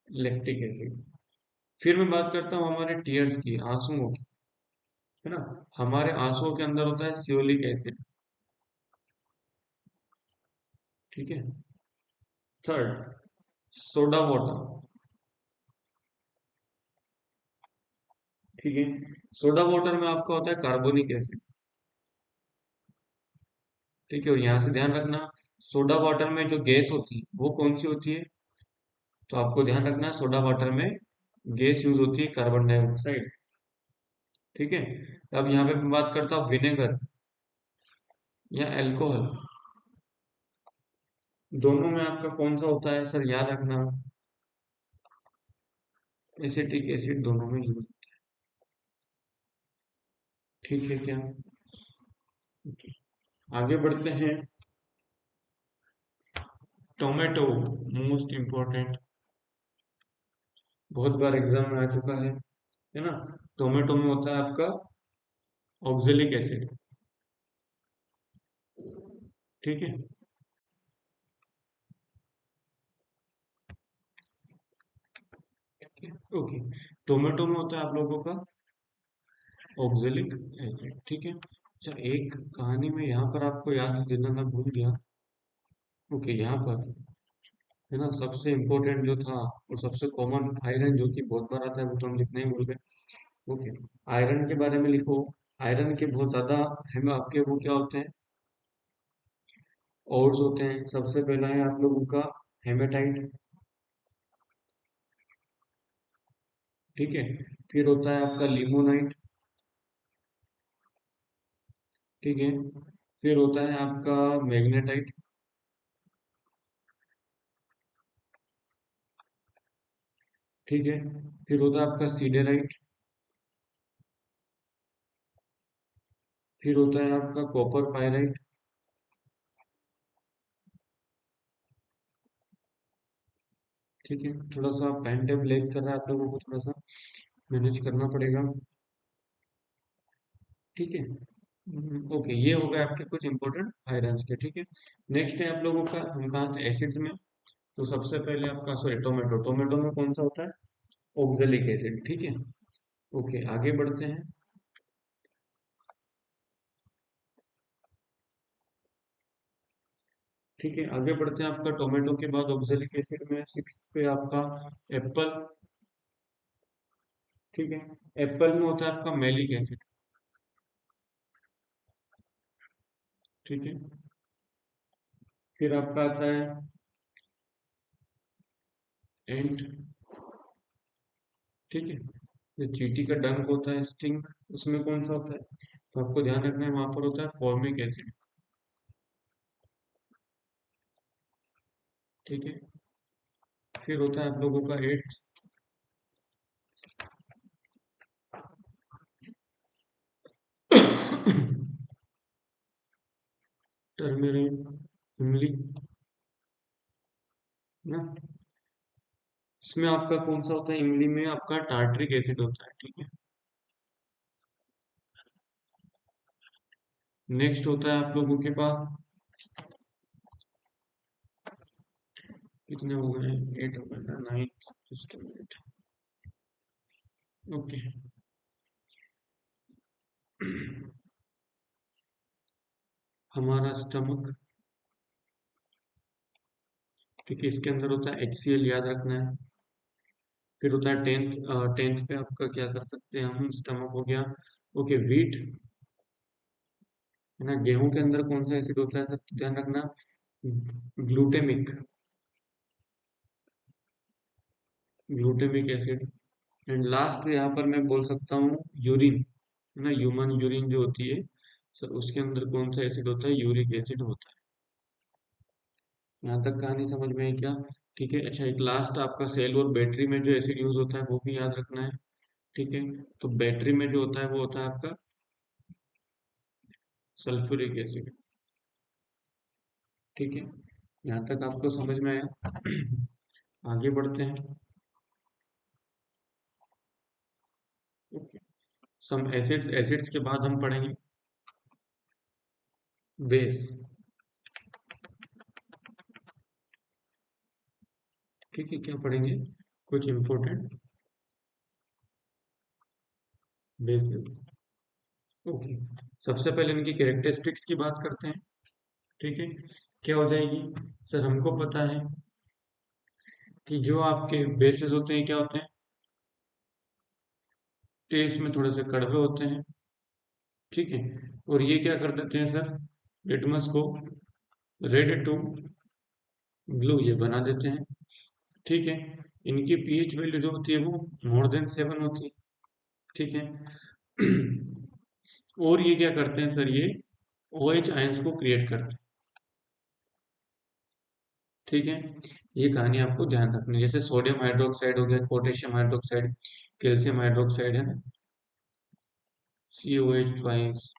लैक्टिक एसिड। फिर मैं बात करता हूँ हमारे टीयर्स की, आंसुओं की, है ना, हमारे आंसुओं के अंदर होता है सियोलिक एसिड। ठीक है, थर्ड, सोडा वाटर। ठीक है, सोडा वाटर में आपका होता है कार्बोनिक एसिड। ठीक है, और यहाँ से ध्यान रखना, सोडा वाटर में जो गैस होती है वो कौन सी होती है, तो आपको ध्यान रखना है सोडा वाटर में गैस यूज होती है कार्बन डाइऑक्साइड। ठीक है, अब यहाँ पे मैं बात करता हूँ विनेगर या अल्कोहल, दोनों में आपका कौन सा होता है सर, याद रखना, एसिटिक एसिड दोनों में यूज। ठीक है क्या? आगे बढ़ते हैं, टोमेटो, मोस्ट इम्पोर्टेंट, बहुत बार एग्जाम में आ चुका है ना। टोमेटो में होता है आपका ऑक्जेलिक एसिड। ठीक है, ओके, टोमेटो में होता है आप लोगों का ऑक्जेलिक एसिड। ठीक है, अच्छा, एक कहानी में यहाँ पर आपको याद दिलाना भूल गया। ओके, यहाँ पर, है ना, सबसे इम्पोर्टेंट जो था और सबसे कॉमन आयरन, जो कि बहुत बार आता है, वो तो हम लिखना ही भूल गए। ओके, आयरन के बारे में लिखो। आयरन के बहुत ज्यादा हम आपके वो क्या होते हैं, ओर्स होते हैं। सबसे पहला है आप लोगों का हेमेटाइट। ठीक है, फिर होता है आपका लिमोनाइट। ठीक है, फिर होता है आपका मैग्नेटाइट। ठीक है, फिर होता है आपका सीडेराइट। फिर होता है आपका कॉपर पायराइट। ठीक है, थोड़ा सा पेन टेप ब्लैक कर रहा है, आप लोगों को थोड़ा सा मैनेज करना पड़ेगा। ठीक है, ओके, ये हो गए आपके कुछ इंपॉर्टेंट आयरन्स के। ठीक है, नेक्स्ट है आप लोगों का, हम कहा थे एसिड्स में, तो सबसे पहले आपका, सॉरी, टोमेटो, टोमेटो में कौन सा होता है, ऑक्जेलिक एसिड। ठीक है, ओके, आगे बढ़ते हैं। ठीक है, आगे बढ़ते हैं, आपका टोमेटो के बाद ऑक्जेलिक एसिड में सिक्स पे आपका एप्पल। ठीक है, एप्पल में होता है आपका मैलिक एसिड। ठीक है, फिर आपका आता है एंट। ठीक है, जो चींटी का डंक होता है, स्टिंग, उसमें कौन सा होता है, तो आपको ध्यान रखना है, वहां पर होता है फॉर्मिक एसिड। ठीक है, फिर होता है आप लोगों का एट, टर्मेरिक, इमली, ना, इसमें आपका कौन सा होता है, इमली में आपका टार्ट्रिक एसिड होता है। ठीक है, नेक्स्ट होता है आप लोगों के पास, कितने हो गए, एट हो गए ना, नाइन, जस्ट मिनट। ओके, हमारा स्टमक। ठीक है, इसके अंदर होता है HCl, याद रखना है। फिर होता है टेंथ, टेंथ पे आपका क्या कर सकते हैं हम, स्टमक हो गया। ओके, वीट है ना। गेहूं के अंदर कौन सा एसिड होता है सर, तो ध्यान रखना, glutamic, glutamic acid. And last यहाँ पर मैं बोल सकता हूँ यूरिन, है ना, ह्यूमन यूरिन जो होती है सर, उसके अंदर कौन सा एसिड होता है, यूरिक एसिड होता है। यहाँ तक कहानी समझ में है क्या? ठीक है, अच्छा, एक लास्ट आपका सेल और बैटरी में जो एसिड यूज होता है वो भी याद रखना है। ठीक है, तो बैटरी में जो होता है वो होता है आपका सल्फ्यूरिक एसिड। ठीक है, यहाँ तक आपको समझ में आया? आगे बढ़ते हैं। ओके, सम एसिड्स, एसिड्स के बाद हम पढ़ेंगे बेस। ठीक है, क्या पढ़ेंगे, कुछ इंपॉर्टेंट बेसिस। ओके, सबसे पहले इनकी कैरेक्टरिस्टिक्स की बात करते हैं। ठीक है, क्या हो जाएगी सर, हमको पता है कि जो आपके बेसिस होते हैं क्या होते हैं, टेस्ट में थोड़े से कड़वे होते हैं। ठीक है, और ये क्या कर देते हैं सर, लिटमस को रेड टू ब्लू ये बना देते हैं। ठीक है, इनकी पीएच वैल्यू जो होती है वो मोर देन 7 होती है। ठीक है, और ये क्या करते हैं सर, ये OH आयंस को क्रिएट करते हैं। ठीक है, ये कहानी आपको ध्यान रखनी है। जैसे सोडियम हाइड्रोक्साइड हो गया, पोटेशियम हाइड्रोक्साइड, कैल्शियम हाइड्रोक्साइड, है ना, COH ट्वाइस,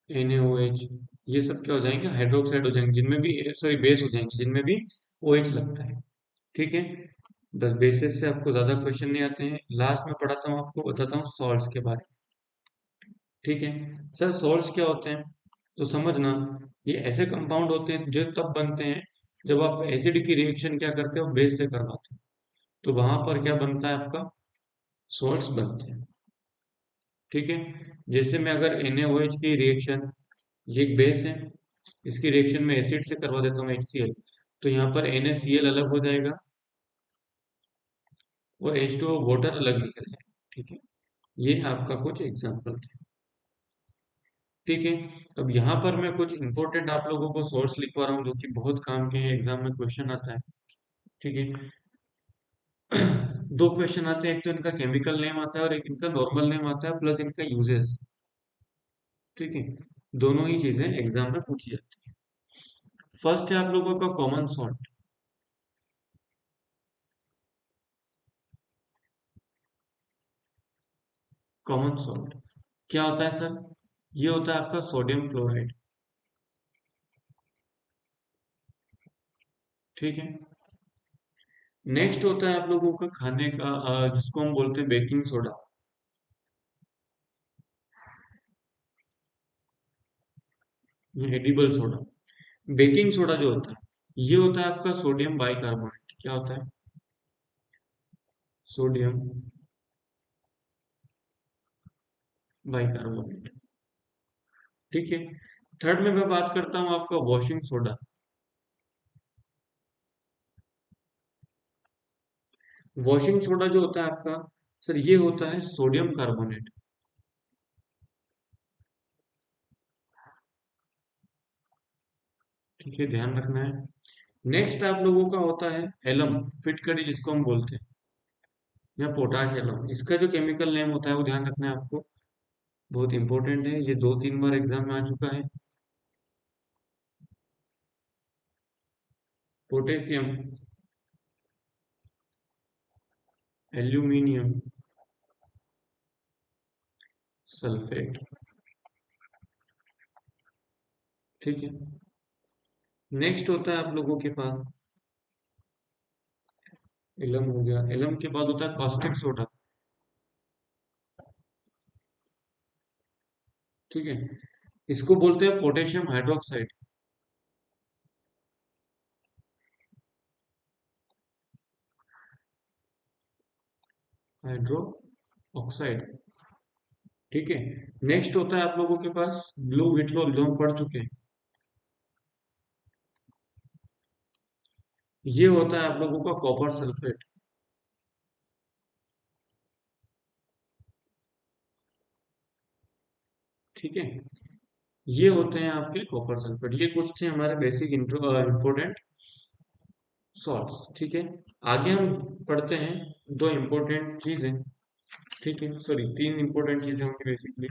NaOH, ये सब क्या हो जाएंगे, हाइड्रोक्साइड हो जाएंगे, जिनमें भी, सॉरी, बेस हो जाएंगे जिनमें भी OH लगता है। ठीक है, बस बेसिस से आपको ज्यादा क्वेश्चन नहीं आते हैं। लास्ट में पढ़ाता हूँ, आपको बताता हूँ सॉल्ट्स के बारे में। ठीक है सर, सॉल्ट्स क्या होते हैं, तो समझना, ये ऐसे कंपाउंड होते हैं जो तब बनते हैं जब आप एसिड की रिएक्शन क्या करते हो, बेस से करवाते हो, तो वहां पर क्या बनता है आपका, सॉल्ट्स बनते हैं। ठीक है, जैसे मैं अगर NaOH की रिएक्शन, ये एक बेस है, इसकी रिएक्शन में एसिड से करवा देता हूँ HCl, तो यहाँ पर NaCl अलग हो जाएगा और H2O वाटर अलग निकल जाएगा। ठीक है, ये आपका कुछ एग्जाम्पल थे। ठीक है, अब यहाँ पर मैं कुछ इंपॉर्टेंट आप लोगों को सोर्स लिखवा रहा हूँ जो कि बहुत काम के हैं, एग्जाम में क्वेश्चन आता है। ठीक है, दो क्वेश्चन आते हैं, एक तो इनका केमिकल नेम आता है और एक इनका नॉर्मल नेम आता है, प्लस इनका यूजेस। ठीक है, दोनों ही चीजें एग्जाम में पूछी जाती है। फर्स्ट है आप लोगों का कॉमन सॉल्ट। कॉमन सॉल्ट क्या होता है सर, ये होता है आपका सोडियम क्लोराइड। ठीक है, नेक्स्ट होता है आप लोगों का खाने का, जिसको हम बोलते हैं baking soda, edible soda. Baking soda जो होता है ये होता है आपका सोडियम बाइकार्बोनेट। क्या होता है, सोडियम बाइकार्बोनेट। ठीक है, थर्ड में मैं बात करता हूँ आपका वॉशिंग सोडा। वॉशिंग सोडा जो होता है आपका सर, ये होता है सोडियम कार्बोनेट। ठीक है, ध्यान रखना है। नेक्स्ट आप लोगों का होता है एलम, फिटकरी जिसको हम बोलते हैं, या पोटाश एलम। इसका जो केमिकल नेम होता है वो ध्यान रखना है आपको, बहुत इंपॉर्टेंट है, ये 2-3 बार एग्जाम में आ चुका है। Potassium, aluminium sulphate. ठीक है, नेक्स्ट होता है आप लोगों के पास एलम हो गया, एलम के बाद होता है कॉस्टिक सोडा। ठीक है, इसको बोलते हैं पोटेशियम हाइड्रोक्साइड। Hydro oxide. ठीक है, नेक्स्ट होता है आप लोगों के पास ब्लू विट्रोल, जो हम पढ़ चुके हैं। ये होता है आप लोगों का कॉपर सल्फेट। ठीक है, ये होते हैं आपके कॉपर सल्फेट। ये कुछ थे हमारे बेसिक इंपोर्टेंट सॉल्ट्स। ठीक है, आगे हम पढ़ते हैं दो इंपॉर्टेंट चीजें। ठीक है, सॉरी, तीन इंपॉर्टेंट चीजें होंगी बेसिकली।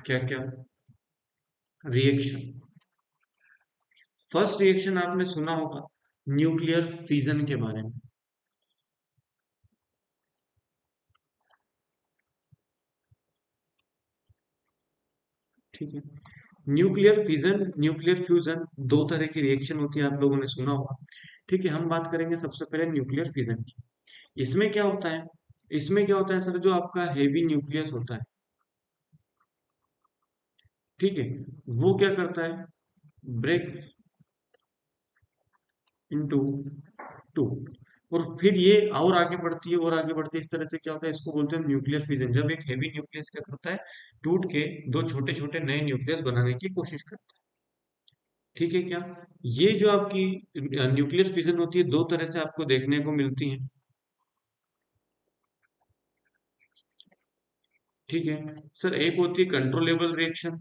क्या क्या? रिएक्शन। फर्स्ट रिएक्शन आपने सुना होगा न्यूक्लियर फिजन के बारे में। ठीक है, न्यूक्लियर फिजन, न्यूक्लियर फ्यूजन, दो तरह की रिएक्शन होती है, आप लोगों ने सुना होगा। ठीक है, हम बात करेंगे सबसे पहले न्यूक्लियर फिजन की। इसमें क्या होता है? इसमें क्या होता है सर, जो आपका हेवी न्यूक्लियस होता है, ठीक है, वो क्या करता है? ब्रेक्स इनटू टू, और फिर ये और आगे बढ़ती है और आगे बढ़ती है। इस तरह से क्या होता है, इसको बोलते हैं न्यूक्लियर फिजन। जब एक हेवी न्यूक्लियस क्या करता है, टूट के दो छोटे छोटे नए न्यूक्लियस बनाने की कोशिश करता है। ठीक है क्या? ये जो आपकी न्यूक्लियर फिजन होती है, दो तरह से आपको देखने को मिलती है। ठीक है सर, एक होती है कंट्रोलेबल रिएक्शन,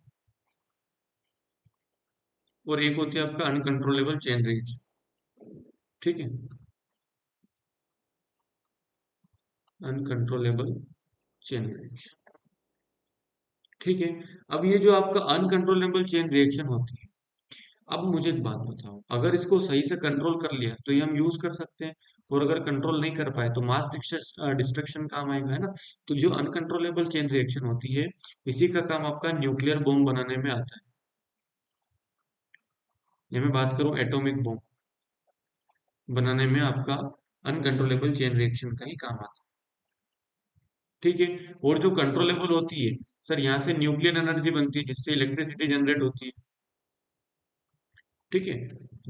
और एक होती है आपका अनकंट्रोलेबल चेन रिएक्शन। ठीक है, अनकंट्रोलेबल चेन रिएक्शन। ठीक है, अब ये जो आपका अनकंट्रोलेबल चेन रिएक्शन होती है, अब मुझे एक बात बताओ, अगर इसको सही से कंट्रोल कर लिया तो ये हम यूज कर सकते हैं, और अगर कंट्रोल नहीं कर पाए तो मास डिस्ट्रक्शन काम आएगा, है ना? तो जो अनकंट्रोलेबल चेन रिएक्शन होती है, इसी का काम आपका न्यूक्लियर बॉम्ब बनाने में आता है। ये मैं बात करूं एटॉमिक बॉम्ब बनाने में, आपका अनकंट्रोलेबल चेन रिएक्शन का ही काम आता है। ठीक है, और जो कंट्रोलेबल होती है सर, यहाँ से न्यूक्लियर एनर्जी बनती है जिससे इलेक्ट्रिसिटी जनरेट होती है। ठीक है,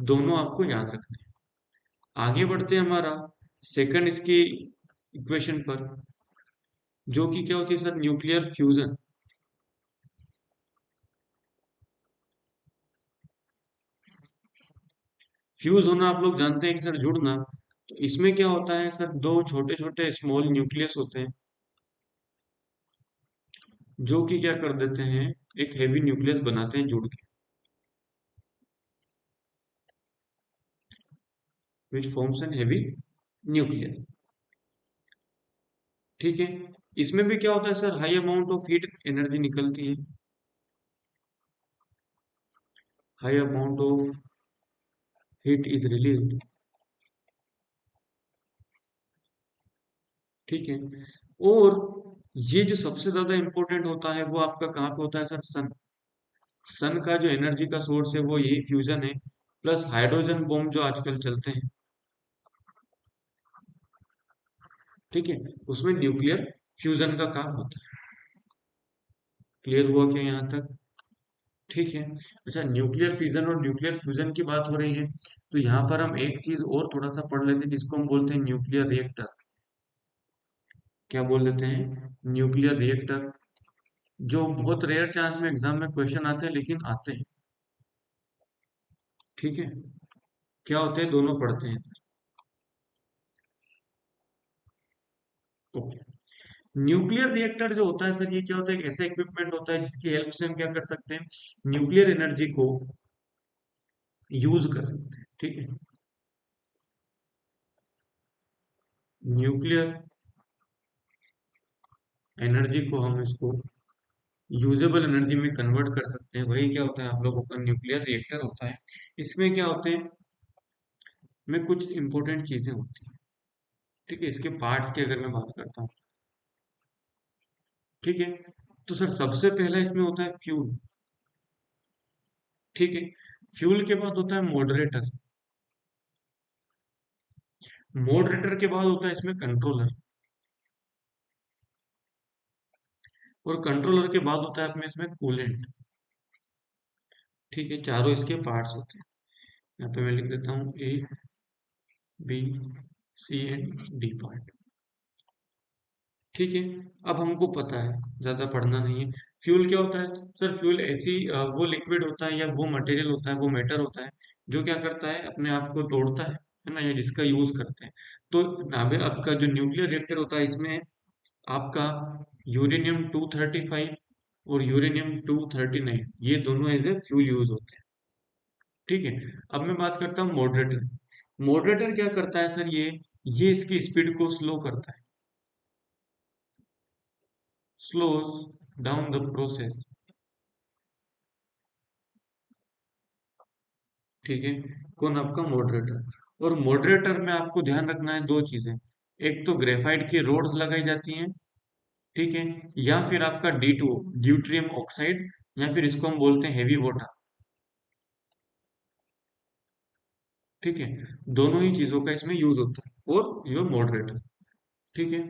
दोनों आपको याद रखने हैं। आगे बढ़ते हैं हमारा सेकंड इसकी इक्वेशन पर, जो कि क्या होती है सर, न्यूक्लियर फ्यूजन। फ्यूज होना आप लोग जानते हैं कि सर, जुड़ना। तो इसमें क्या होता है सर, दो छोटे छोटे स्मॉल न्यूक्लियस होते हैं, जो कि क्या कर देते हैं, एक हेवी न्यूक्लियस बनाते हैं जुड़ के, which forms an heavy nucleus. ठीक है, इसमें भी क्या होता है sir, high amount of heat energy निकलती है, high amount of heat is released. ठीक है, और ये जो सबसे ज्यादा इंपॉर्टेंट होता है वो आपका कहाँ पे होता है सर, सन। सन का जो एनर्जी का सोर्स है वो यही फ्यूजन है, प्लस हाइड्रोजन बॉम्ब जो आजकल चलते हैं। ठीक है, उसमें न्यूक्लियर फ्यूजन का काम होता है। क्लियर हुआ क्या यहाँ तक? ठीक है, अच्छा, न्यूक्लियर फिजन और न्यूक्लियर फ्यूजन की बात हो रही है, तो यहाँ पर हम एक चीज और थोड़ा सा पढ़ लेते हैं, जिसको हम बोलते हैं न्यूक्लियर रिएक्टर। क्या बोल देते हैं? न्यूक्लियर रिएक्टर, जो बहुत रेयर चांस में एग्जाम में क्वेश्चन आते हैं, लेकिन आते हैं। ठीक है, क्या होते हैं, दोनों पढ़ते हैं। ओके, न्यूक्लियर रिएक्टर जो होता है सर, ये क्या होता है, एक ऐसा इक्विपमेंट होता है जिसकी हेल्प से हम क्या कर सकते हैं, न्यूक्लियर एनर्जी को यूज कर सकते हैं। ठीक है, न्यूक्लियर एनर्जी को हम इसको यूजेबल एनर्जी में कन्वर्ट कर सकते हैं। वही क्या होता है, आप लोगों का न्यूक्लियर रिएक्टर होता है। इसमें क्या होते हैं, में कुछ इंपॉर्टेंट चीजें होती हैं। ठीक है, इसके पार्ट्स की अगर मैं बात करता हूँ, ठीक है, तो सर सबसे पहला इसमें होता है फ्यूल। ठीक है, फ्यूल के बाद होता है मॉडरेटर, मॉडरेटर के बाद होता है इसमें कंट्रोलर, और कंट्रोलर के बाद होता है अपने इसमें कूलेंट। ठीक है, चारों इसके पार्ट्स होते हैं। यहाँ पे मैं लिख देता हूँ A, B, C and D part. ठीक है। अब हमको पता है, ज्यादा पढ़ना नहीं है। फ्यूल क्या होता है सर? फ्यूल ऐसी वो लिक्विड होता है या वो मटेरियल होता है, वो मैटर होता है जो क्या करता है, अपने आप को तोड़ता है ना, या जिसका यूज करते हैं। तो नाभे आपका जो न्यूक्लियर रिएक्टर होता है, इसमें आपका यूरेनियम 235 और यूरेनियम 239 ये दोनों एज ए फ्यूल यूज होते हैं। ठीक है। अब मैं बात करता हूँ मॉडरेटर। मॉडरेटर क्या करता है सर? ये इसकी स्पीड को स्लो करता है, स्लोज डाउन द प्रोसेस। ठीक है। कौन? आपका मॉडरेटर। और मॉडरेटर में आपको ध्यान रखना है दो चीजें। एक तो ग्रेफाइट की रोड्स लगाई जाती हैं, ठीक है, या फिर आपका D2 ड्यूट्रियम ऑक्साइड, या फिर इसको हम बोलते हैं हेवी वाटर। ठीक है। दोनों ही चीजों का इसमें यूज होता है और ये मॉडरेटर। ठीक है।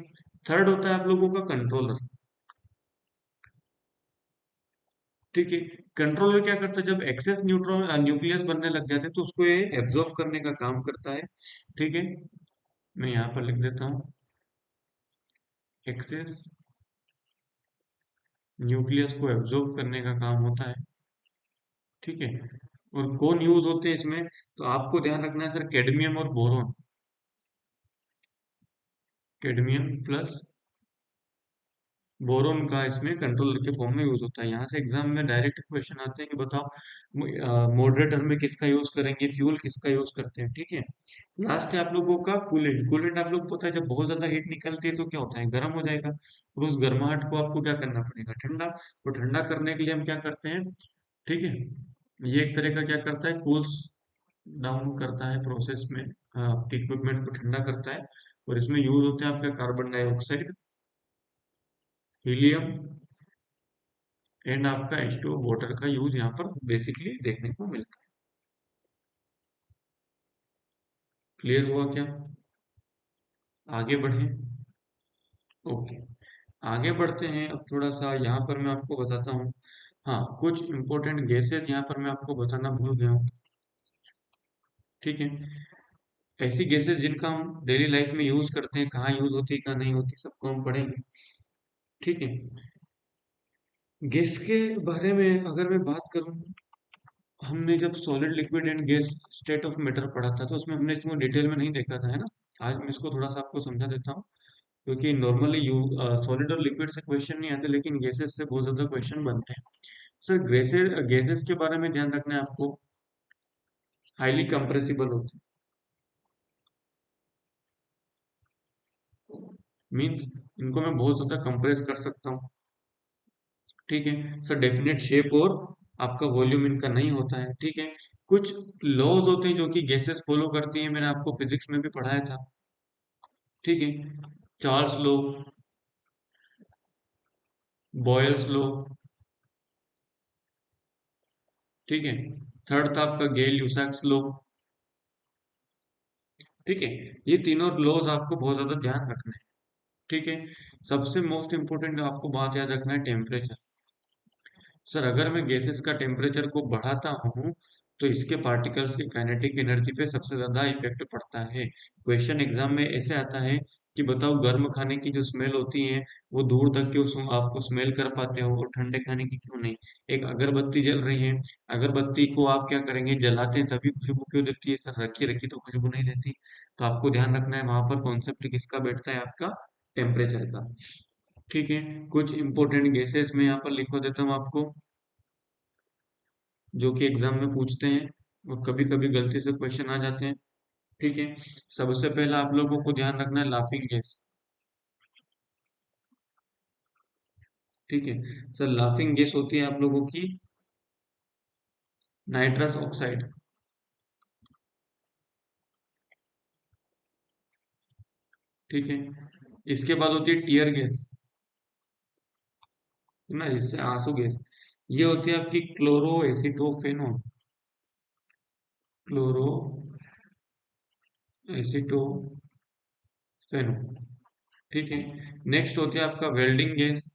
थर्ड होता है आप लोगों का कंट्रोलर। ठीक है। कंट्रोलर क्या करता है? जब एक्सेस न्यूट्रॉन न्यूक्लियस बनने लग जाते हैं तो उसको ये एब्जॉर्ब करने का काम करता है। ठीक है। मैं यहाँ पर लिख देता हूँ, एक्सेस न्यूक्लियस को एब्जॉर्ब करने का काम होता है। ठीक है। और कौन यूज होते हैं इसमें? तो आपको ध्यान रखना है सर, कैडमियम और बोरॉन। कैडमियम प्लस बोरोन का इसमें कंट्रोलर के फॉर्म में यूज होता है। यहाँ से एग्जाम में डायरेक्ट क्वेश्चन आते हैं कि बताओ मॉडरेटर में किसका यूज करेंगे, फ्यूल किसका यूज करते हैं। ठीक है। लास्ट है आप लोगों का कूलेंट। कूलेंट आप लोग को पता है, जब बहुत ज्यादा हीट निकलती है तो क्या होता है, गर्म हो जाएगा, और उस गर्माहट को आपको क्या करना पड़ेगा, ठंडा। तो ठंडा करने के लिए हम क्या करते हैं? ठीक है। ये एक तरह का क्या करता है, कूल्स डाउन करता है प्रोसेस में, इक्विपमेंट को ठंडा करता है। और इसमें यूज होते हैं आपका कार्बन डाइऑक्साइड, हीलियम एंड आपका H2O वाटर का यूज यहाँ पर बेसिकली देखने को मिलता है। क्लियर हुआ क्या? आगे बढ़े। ओके। आगे बढ़ते हैं। अब थोड़ा सा यहाँ पर मैं आपको बताता हूँ। हाँ, कुछ इंपॉर्टेंट गैसेस यहाँ पर मैं आपको बताना भूल गया हूँ। ठीक है। ऐसी गैसेस जिनका हम डेली लाइफ में यूज करते हैं, कहाँ यूज होती है कहाँ नहीं होती, सबको हम पढ़ेंगे। ठीक है। गैस के बारे में अगर मैं बात करूँ, हमने जब solid liquid and gas state of matter पढ़ा था तो उसमें हमने इसको डिटेल में नहीं देखा था, है ना। आज मैं इसको थोड़ा सा आपको समझा देता हूँ, क्योंकि नॉर्मली यू सॉलिड और लिक्विड से क्वेश्चन नहीं आते, लेकिन गैसेस से बहुत ज्यादा क्वेश्चन बनते हैं। सर गैसेस गैसेस के बारे में ध्यान रखना है आपको, हाईली कंप्रेसिबल होते हैं, मीन्स इनको मैं बहुत ज्यादा कंप्रेस कर सकता हूँ। ठीक है। सर डेफिनेट शेप और आपका वॉल्यूम इनका नहीं होता है। ठीक है। कुछ लॉज होते हैं जो कि गैसेस फॉलो करती है, मैंने आपको फिजिक्स में भी पढ़ाया था। ठीक है। Charles law, Boyle's law. ठीक है। थर्ड था आपका गेल ल्यूसाक्स लॉ। ठीक है। ये तीनों लॉज आपको बहुत ज्यादा ध्यान रखना है। ठीक है। सबसे मोस्ट इंपोर्टेंट आपको बात याद रखना है, टेम्परेचर। सर अगर मैं गैसेस का टेम्परेचर को बढ़ाता हूँ तो इसके पार्टिकल्स की काइनेटिक एनर्जी पे सबसे ज्यादा इफेक्ट पड़ता है। क्वेश्चन एग्जाम में ऐसे आता है कि बताओ, गर्म खाने की जो स्मेल होती है वो दूर तक क्यों आपको स्मेल कर पाते हो, और ठंडे खाने की क्यों नहीं? एक अगरबत्ती जल रही है, अगरबत्ती को आप क्या करेंगे, जलाते हैं तभी खुशबू क्यों देती है? सर रखी रखी तो खुशबू नहीं देती। तो आपको ध्यान रखना है वहां पर कॉन्सेप्ट किसका बैठता है, आपका टेम्परेचर का। ठीक है। कुछ इंपॉर्टेंट गैसेस में यहाँ पर लिखवा देता हूँ आपको, जो कि एग्जाम में पूछते हैं और कभी कभी गलती से क्वेश्चन आ जाते हैं। ठीक है। सबसे पहला आप लोगों को ध्यान रखना है लाफिंग गैस। ठीक है। सर लाफिंग गैस होती है आप लोगों की नाइट्रस ऑक्साइड। ठीक है। इसके बाद होती है टीयर गैस, है ना, जिससे आंसू गैस। ये होती है आपकी क्लोरो एसिटोफेनोन, क्लोरो एसिटोफेनोन। ठीक है। नेक्स्ट होती है आपका वेल्डिंग गैस,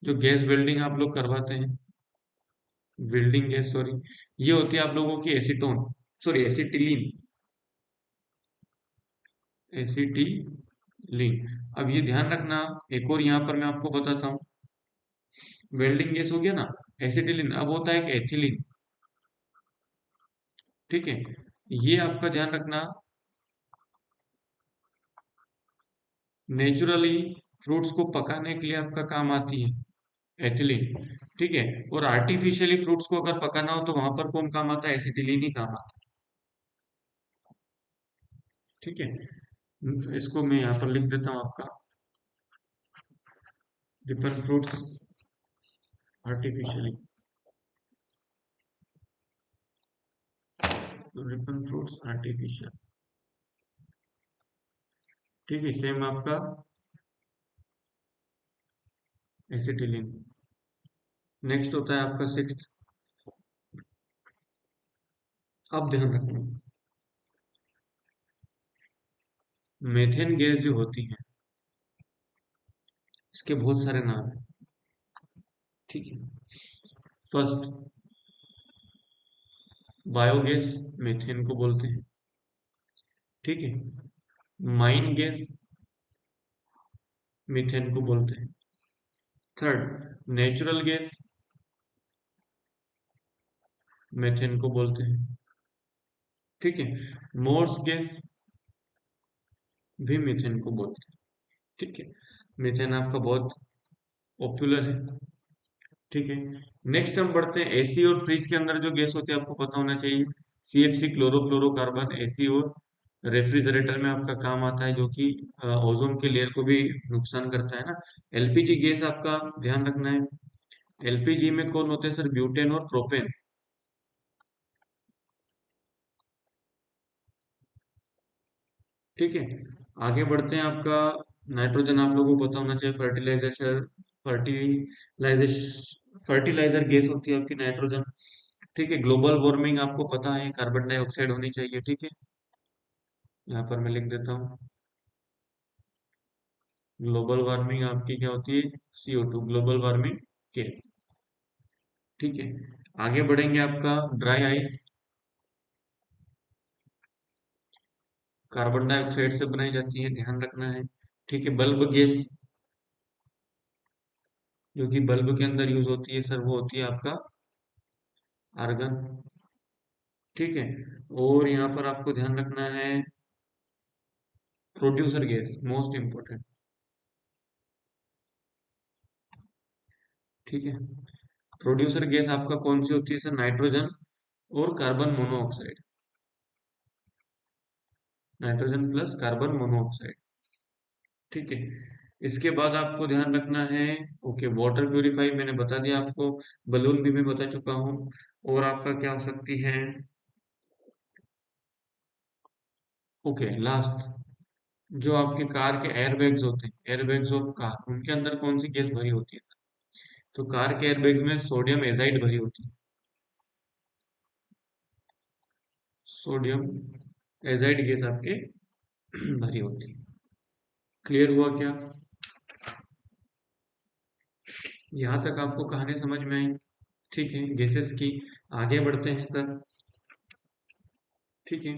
जो गैस वेल्डिंग आप लोग करवाते हैं, वेल्डिंग गैस सॉरी। ये होती है आप लोगों की एसीटोन, सॉरी एसिटिलीन, एसिटिलीन। अब ये ध्यान रखना, एक और यहाँ पर मैं आपको बताता हूँ। वेल्डिंग गैस हो गया ना, एसिटिलीन, अब होता है कि एथिलीन। ठीक है, ये आपका ध्यान रखना, नेचुरली फ्रूट्स को पकाने के लिए आपका काम आती है एथिलीन। ठीक है, और आर्टिफिशियली फ्रूट्स को अगर पकाना हो तो वहां पर कौन काम आता है? एसिटिलीन ही काम आता है। ठीक है, इसको मैं यहाँ पर लिख देता हूँ आपका, Ripon fruits artificially, Ripon fruits artificial. ठीक है, सेम आपका एसिटिलीन। नेक्स्ट होता है आपका सिक्स्थ, अब ध्यान रखना, मेथेन गैस जो होती है, इसके बहुत सारे नाम हैं। ठीक है, फर्स्ट बायोगैस, मेथेन को बोलते हैं। ठीक है, माइन गैस, मीथेन को बोलते हैं। थर्ड नेचुरल गैस, मेथेन को बोलते हैं। ठीक है, मोर्स गैस भी मीथेन को बोलते हैं। ठीक है, मीथेन आपका बहुत पॉपुलर है। ठीक है, नेक्स्ट हम बढ़ते हैं एसी और फ्रिज के अंदर जो गैस होती है आपको पता होना चाहिए, सीएफसी क्लोरोफ्लोरोकार्बन। एसी और रेफ्रिजरेटर में आपका काम आता है, जो कि ओजोन के लेयर को भी नुकसान करता है ना। एलपीजी गैस आपका ध्यान रखना है, एलपीजी में कौन होते हैं सर? ब्यूटेन और प्रोपेन। ठीक है, आगे बढ़ते हैं, आपका नाइट्रोजन आप लोगों को पता होना चाहिए, फर्टिलाइजेश फर्टिलाइजर गैस होती है आपकी नाइट्रोजन। ठीक है, ग्लोबल वार्मिंग आपको पता है, कार्बन डाइऑक्साइड होनी चाहिए। ठीक है, यहाँ पर मैं लिख देता हूँ, ग्लोबल वार्मिंग आपकी क्या होती है? CO2, global warming gas. ठीक है, आगे बढ़ेंगे, आपका ड्राई आइस कार्बन डाइऑक्साइड से बनाई जाती है, ध्यान रखना है। ठीक है, बल्ब गैस जो कि बल्ब के अंदर यूज होती है सर, वो होती है आपका आर्गन। ठीक है, और यहाँ पर आपको ध्यान रखना है, प्रोड्यूसर गैस मोस्ट इंपॉर्टेंट। ठीक है, प्रोड्यूसर गैस आपका कौन सी होती है सर? नाइट्रोजन और carbon monoxide, nitrogen plus carbon monoxide. ठीक है, इसके बाद आपको ध्यान रखना है, ओके, वाटर प्यूरिफाई मैंने बता दिया आपको, बलून भी मैं बता चुका हूँ। और आपका क्या हो सकती है? ओके, लास्ट, जो आपके कार के एयरबैग्स होते हैं, एयरबैग्स ऑफ कार, उनके अंदर कौन सी गैस भरी होती है? तो कार के एयरबैग्स में सोडियम एजाइड भरी होती है, सोडियम एजाइड गैस आपके भरी होती है। क्लियर हुआ क्या? यहाँ तक आपको कहानी समझ में आई? ठीक है, गैसेस की। आगे बढ़ते हैं सर। ठीक है,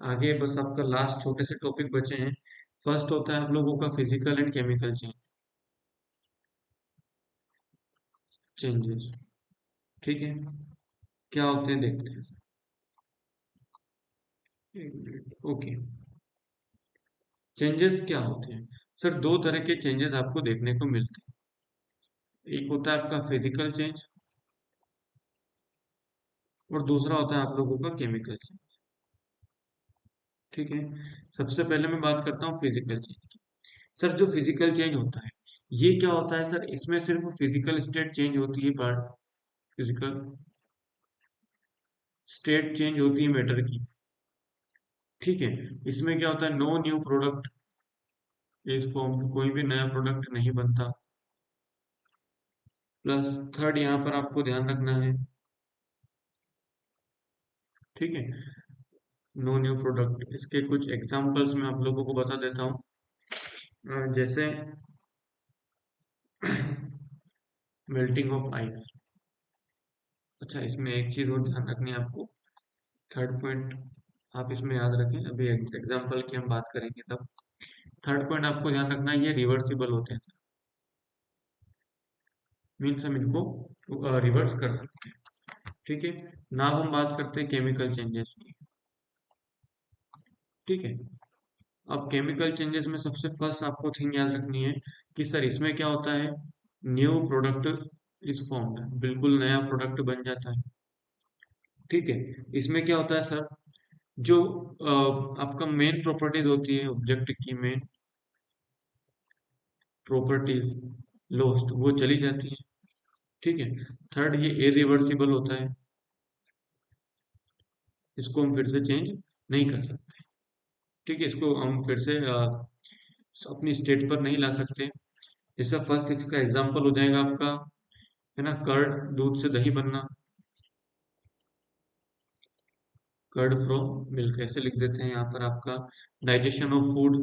आगे बस आपका लास्ट छोटे से टॉपिक बचे हैं। फर्स्ट होता है आप लोगों का फिजिकल एंड केमिकल चेंजेस। ठीक है, क्या होते हैं देखते हैं। एक मिनट, ओके, चेंजेस क्या होते हैं सर? दो तरह के चेंजेस आपको देखने को मिलते हैं, एक होता है आपका फिजिकल चेंज और दूसरा होता है आप लोगों का केमिकल चेंज। ठीक है, सबसे पहले मैं बात करता हूँ फिजिकल चेंज की। सर जो फिजिकल चेंज होता है, ये क्या होता है सर? इसमें सिर्फ फिजिकल स्टेट चेंज होती है, पार्ट फिजिकल स्टेट चेंज होती है मैटर की। ठीक है, इसमें क्या होता है? No new product is form, कोई भी नया प्रोडक्ट नहीं बनता। प्लस थर्ड, यहाँ पर आपको ध्यान रखना है, ठीक है, नो न्यू प्रोडक्ट, इसके कुछ एग्जांपल्स मैं आप लोगों को बता देता हूँ। जैसे मेल्टिंग ऑफ आइस। अच्छा, इसमें एक चीज और ध्यान रखनी है आपको, थर्ड पॉइंट आप इसमें याद रखें, अभी एग्जांपल की हम बात करेंगे तब। थर्ड पॉइंट आपको ध्यान रखना है, ये रिवर्सिबल होते हैं, मीन्स हम इनको रिवर्स कर सकते हैं। ठीक है, नाउ हम बात करते हैं केमिकल चेंजेस की। ठीक है, अब केमिकल चेंजेस में सबसे फर्स्ट आपको थिंग याद रखनी है कि सर इसमें क्या होता है, न्यू प्रोडक्ट इज फॉर्म्ड, बिल्कुल नया प्रोडक्ट बन जाता है। ठीक है, इसमें क्या होता है सर, जो आपका मेन प्रॉपर्टीज होती है ऑब्जेक्ट की, मेन प्रॉपर्टीज लॉस्ट वो चली जाती है। ठीक है, थर्ड ये इरिवर्सिबल होता है, इसको हम फिर से चेंज नहीं कर सकते। ठीक है, इसको हम फिर से अपनी स्टेट पर नहीं ला सकते। इसका फर्स्ट इसका एग्जांपल हो जाएगा आपका, है ना, कर्ड, दूध से दही बनना, कर्ड फ्रॉम मिल्क, ऐसे लिख देते हैं यहाँ पर आपका। Digestion of food,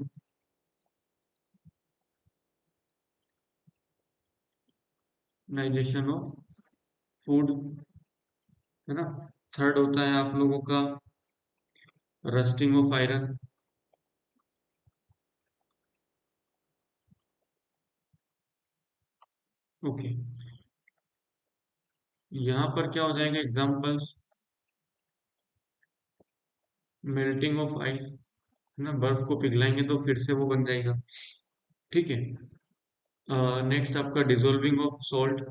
digestion of food, है ना। थर्ड होता है आप लोगों का रस्टिंग ऑफ आयरन। ओके, यहाँ पर क्या हो जाएगा एग्जांपल्स, मेल्टिंग ऑफ आइस, है ना, बर्फ को पिघलाएंगे तो फिर से वो बन जाएगा। ठीक है, नेक्स्ट आपका dissolving of salt,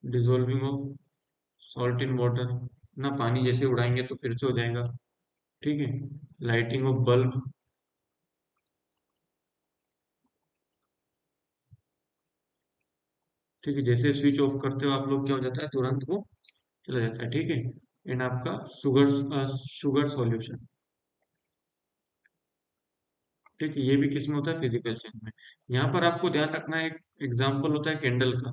dissolving of salt in water, ना पानी जैसे उड़ाएंगे तो फिर से हो जाएगा। ठीक है, लाइटिंग ऑफ बल्ब, ठीक है, जैसे स्विच ऑफ करते हो आप लोग क्या हो जाता है, तुरंत वो चला जाता है। ठीक है, एंड आपका शुगर, शुगर सॉल्यूशन। ठीक है, ये भी किसमें होता है, फिजिकल चेंज में। यहाँ पर आपको ध्यान रखना है, एक एग्जाम्पल होता है कैंडल का।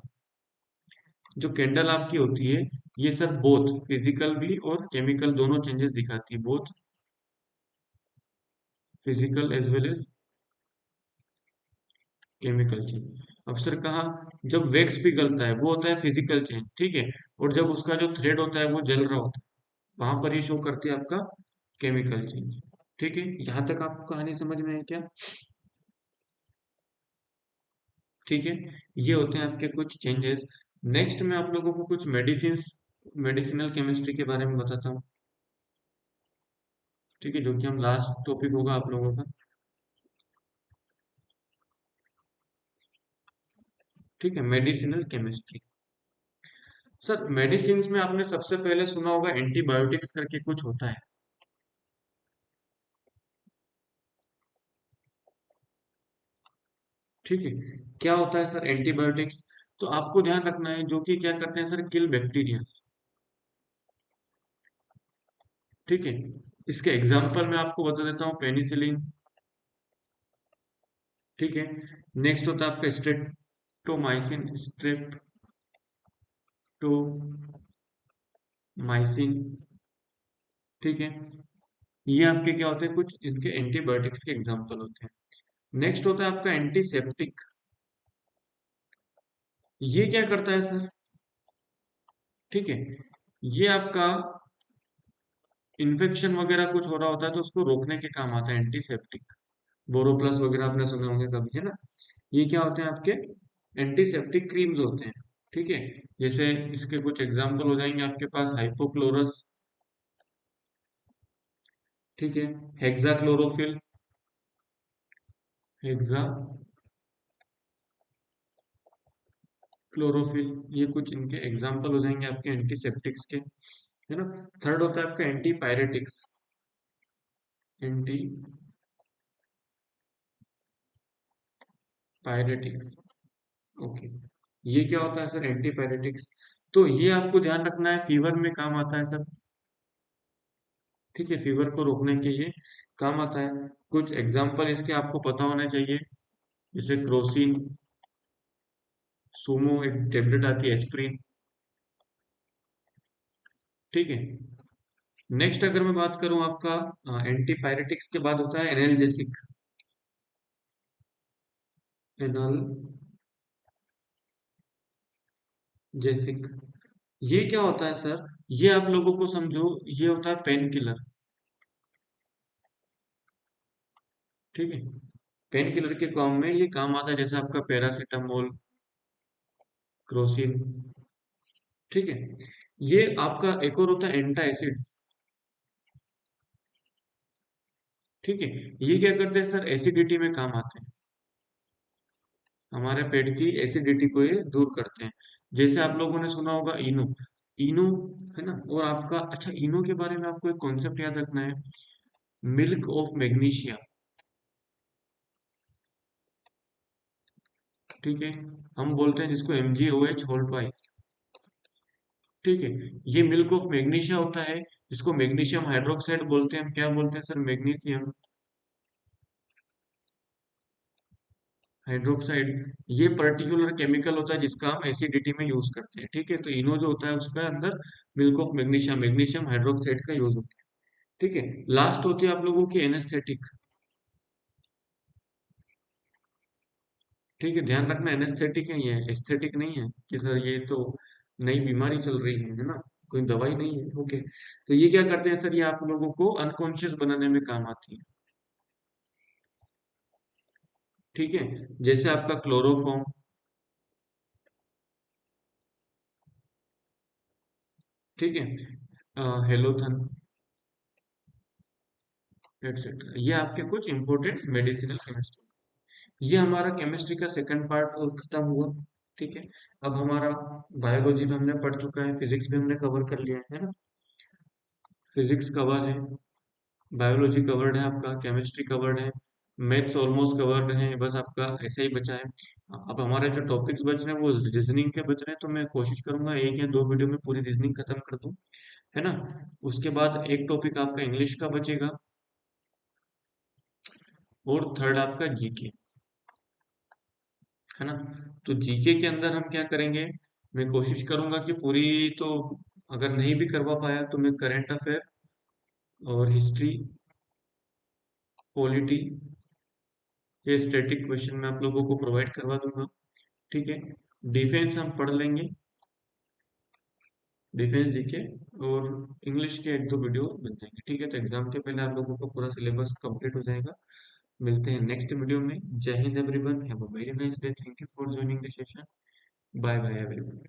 जो कैंडल आपकी होती है, ये सर बोथ फिजिकल भी और केमिकल दोनों चेंजेस दिखाती है, both physical as well as chemical change. अब सर कहा, जब वैक्स पिघलता है वो होता है फिजिकल चेंज, ठीक है, और जब उसका जो थ्रेड होता है वो जल रहा होता है, वहां पर ये शो करती है आपका केमिकल चेंज। ठीक है, यहाँ तक आपको कहानी समझ में है क्या? ठीक है, ये होते हैं आपके कुछ चेंजेस। नेक्स्ट मैं आप लोगों को कुछ मेडिसिन, मेडिसिनल केमिस्ट्री के बारे में बताता हूँ। ठीक है, जो कि हम लास्ट टॉपिक होगा आप लोगों का। ठीक है, मेडिसिनल केमिस्ट्री। सर मेडिसिन में आपने सबसे पहले सुना होगा एंटीबायोटिक्स करके कुछ होता है। ठीक है, क्या होता है सर एंटीबायोटिक्स? तो आपको ध्यान रखना है, जो कि क्या करते हैं सर, किल बैक्टीरिया। ठीक है, इसके एग्जांपल मैं आपको बता देता हूँ, पेनिसिलिन। ठीक है, नेक्स्ट होता है आपका स्ट्रेप्टोमाइसिन, स्ट्रेप्टोमाइसिन। ठीक है, ये आपके क्या होते हैं, कुछ इनके एंटीबायोटिक्स के एग्जांपल होते हैं। नेक्स्ट होता है आपका एंटीसेप्टिक। ये क्या करता है सर? ठीक है, ये आपका इन्फेक्शन वगैरह कुछ हो रहा होता है तो उसको रोकने के काम आता है, एंटीसेप्टिक। बोरोप्लस वगैरह आपने सुने होंगे कभी, है ना। ये क्या होते हैं आपके एंटीसेप्टिक क्रीम्स होते हैं। ठीक है, जैसे इसके कुछ एग्जांपल हो जाएंगे आपके पास, हाइपोक्लोरस, ठीक है, हेक्साक्लोरोफिल, हेक्सा क्लोरोफिल, ये कुछ इनके एग्जांपल हो जाएंगे आपके एंटीसेप्टिक्स के, है ना। थर्ड होता है आपका एंटीपायरेटिक्स, एंटीपायरेटिक्स। ओके, ये क्या होता है सर एंटीपायरेटिक्स? तो ये आपको ध्यान रखना है, फीवर में काम आता है सर। ठीक है, फीवर को रोकने के ये काम आता है। कुछ एग्जांपल इसके आपको पता होने चाहिए, जैसे क्रोसिन, सूमो, एक टेबलेट आती है एस्प्रिन। ठीक है, नेक्स्ट अगर मैं बात करूं आपका एंटीपायरेटिक्स के बाद होता है एनाल्जेसिक, एनाल्जेसिक। ये क्या होता है सर? ये आप लोगों को समझो, ये होता है पेन किलर। ठीक है। पेन किलर के काम में ये काम आता है, जैसे आपका पैरासीटामोल, क्रोसिन। ठीक है। ये आपका एक और होता है एंटा एसिड्स। ठीक है। ये क्या करते हैं सर, एसिडिटी में काम आते हैं, हमारे पेट की एसिडिटी को ये दूर करते हैं। जैसे आप लोगों ने सुना होगा इनो, इनो, है ना। और आपका अच्छा, इनो के बारे में आपको एक कॉन्सेप्ट याद रखना है, मिल्क ऑफ मैग्नीशिया। ठीक है। हम बोलते हैं जिसको MgOH होल ट्वाइस। ठीक है। ये मिल्क ऑफ मैग्नीशिया होता है, जिसको मैग्नीशियम हाइड्रोक्साइड बोलते हैं। हम क्या बोलते हैं सर, मैग्नीशियम हाइड्रोक्साइड। ये पर्टिकुलर केमिकल होता है जिसका हम एसिडिटी में यूज करते हैं। ठीक है। तो इनो जो होता है उसका अंदर milk of magnesium, magnesium hydroxide का यूज होता है। ठीक है। लास्ट होती है आप लोगों की एनेस्थेटिक। ठीक है, ध्यान रखना, एनेस्थेटिक है, ये एस्थेटिक नहीं है कि सर ये तो नई बीमारी चल रही है ना, कोई दवाई नहीं है। ओके। तो ये क्या करते हैं सर, ये आप लोगों को अनकॉन्शियस बनाने में काम आती है। ठीक है। जैसे आपका क्लोरोफॉर्म। ठीक है। हेलोथन, एटसेट्रा, ये आपके कुछ इंपॉर्टेंट मेडिसिनल केमिस्ट्री। ये हमारा केमिस्ट्री का सेकंड पार्ट और खत्म हुआ। ठीक है। अब हमारा बायोलॉजी में हमने पढ़ चुका है, फिजिक्स भी हमने कवर कर लिया है ना। फिजिक्स कवर है, बायोलॉजी कवर्ड है, आपका केमिस्ट्री कवर्ड है, मैथ्स ऑलमोस्ट कवर्ड है, बस आपका ऐसा ही बचा है। अब हमारे जो टॉपिक्स बच रहे हैं वो रीजनिंग के बच रहे हैं, तो मैं कोशिश करूंगा एक या दो वीडियो में पूरी रीजनिंग खत्म कर दूं, है ना। उसके बाद एक टॉपिक आपका इंग्लिश का बचेगा, और थर्ड आपका जीके, है ना। तो जीके के अंदर हम क्या करेंगे, मैं कोशिश करूंगा कि पूरी, तो अगर नहीं भी करवा पाया तो मैं करंट अफेयर और हिस्ट्री, पॉलिटी, ये स्टैटिक क्वेश्चन मैं आप लोगों को प्रोवाइड करवा दूंगा। ठीक है। डिफेंस हम पढ़ लेंगे, डिफेंस जीके, और इंग्लिश के एक दो वीडियो बन जाएंगे। ठीक है। तो एग्जाम के पहले आप लोगों को पूरा सिलेबस कंप्लीट हो जाएगा। मिलते हैं नेक्स्ट वीडियो में। जय हिंद everyone, have a very nice day, thank you for joining the session, bye bye everyone.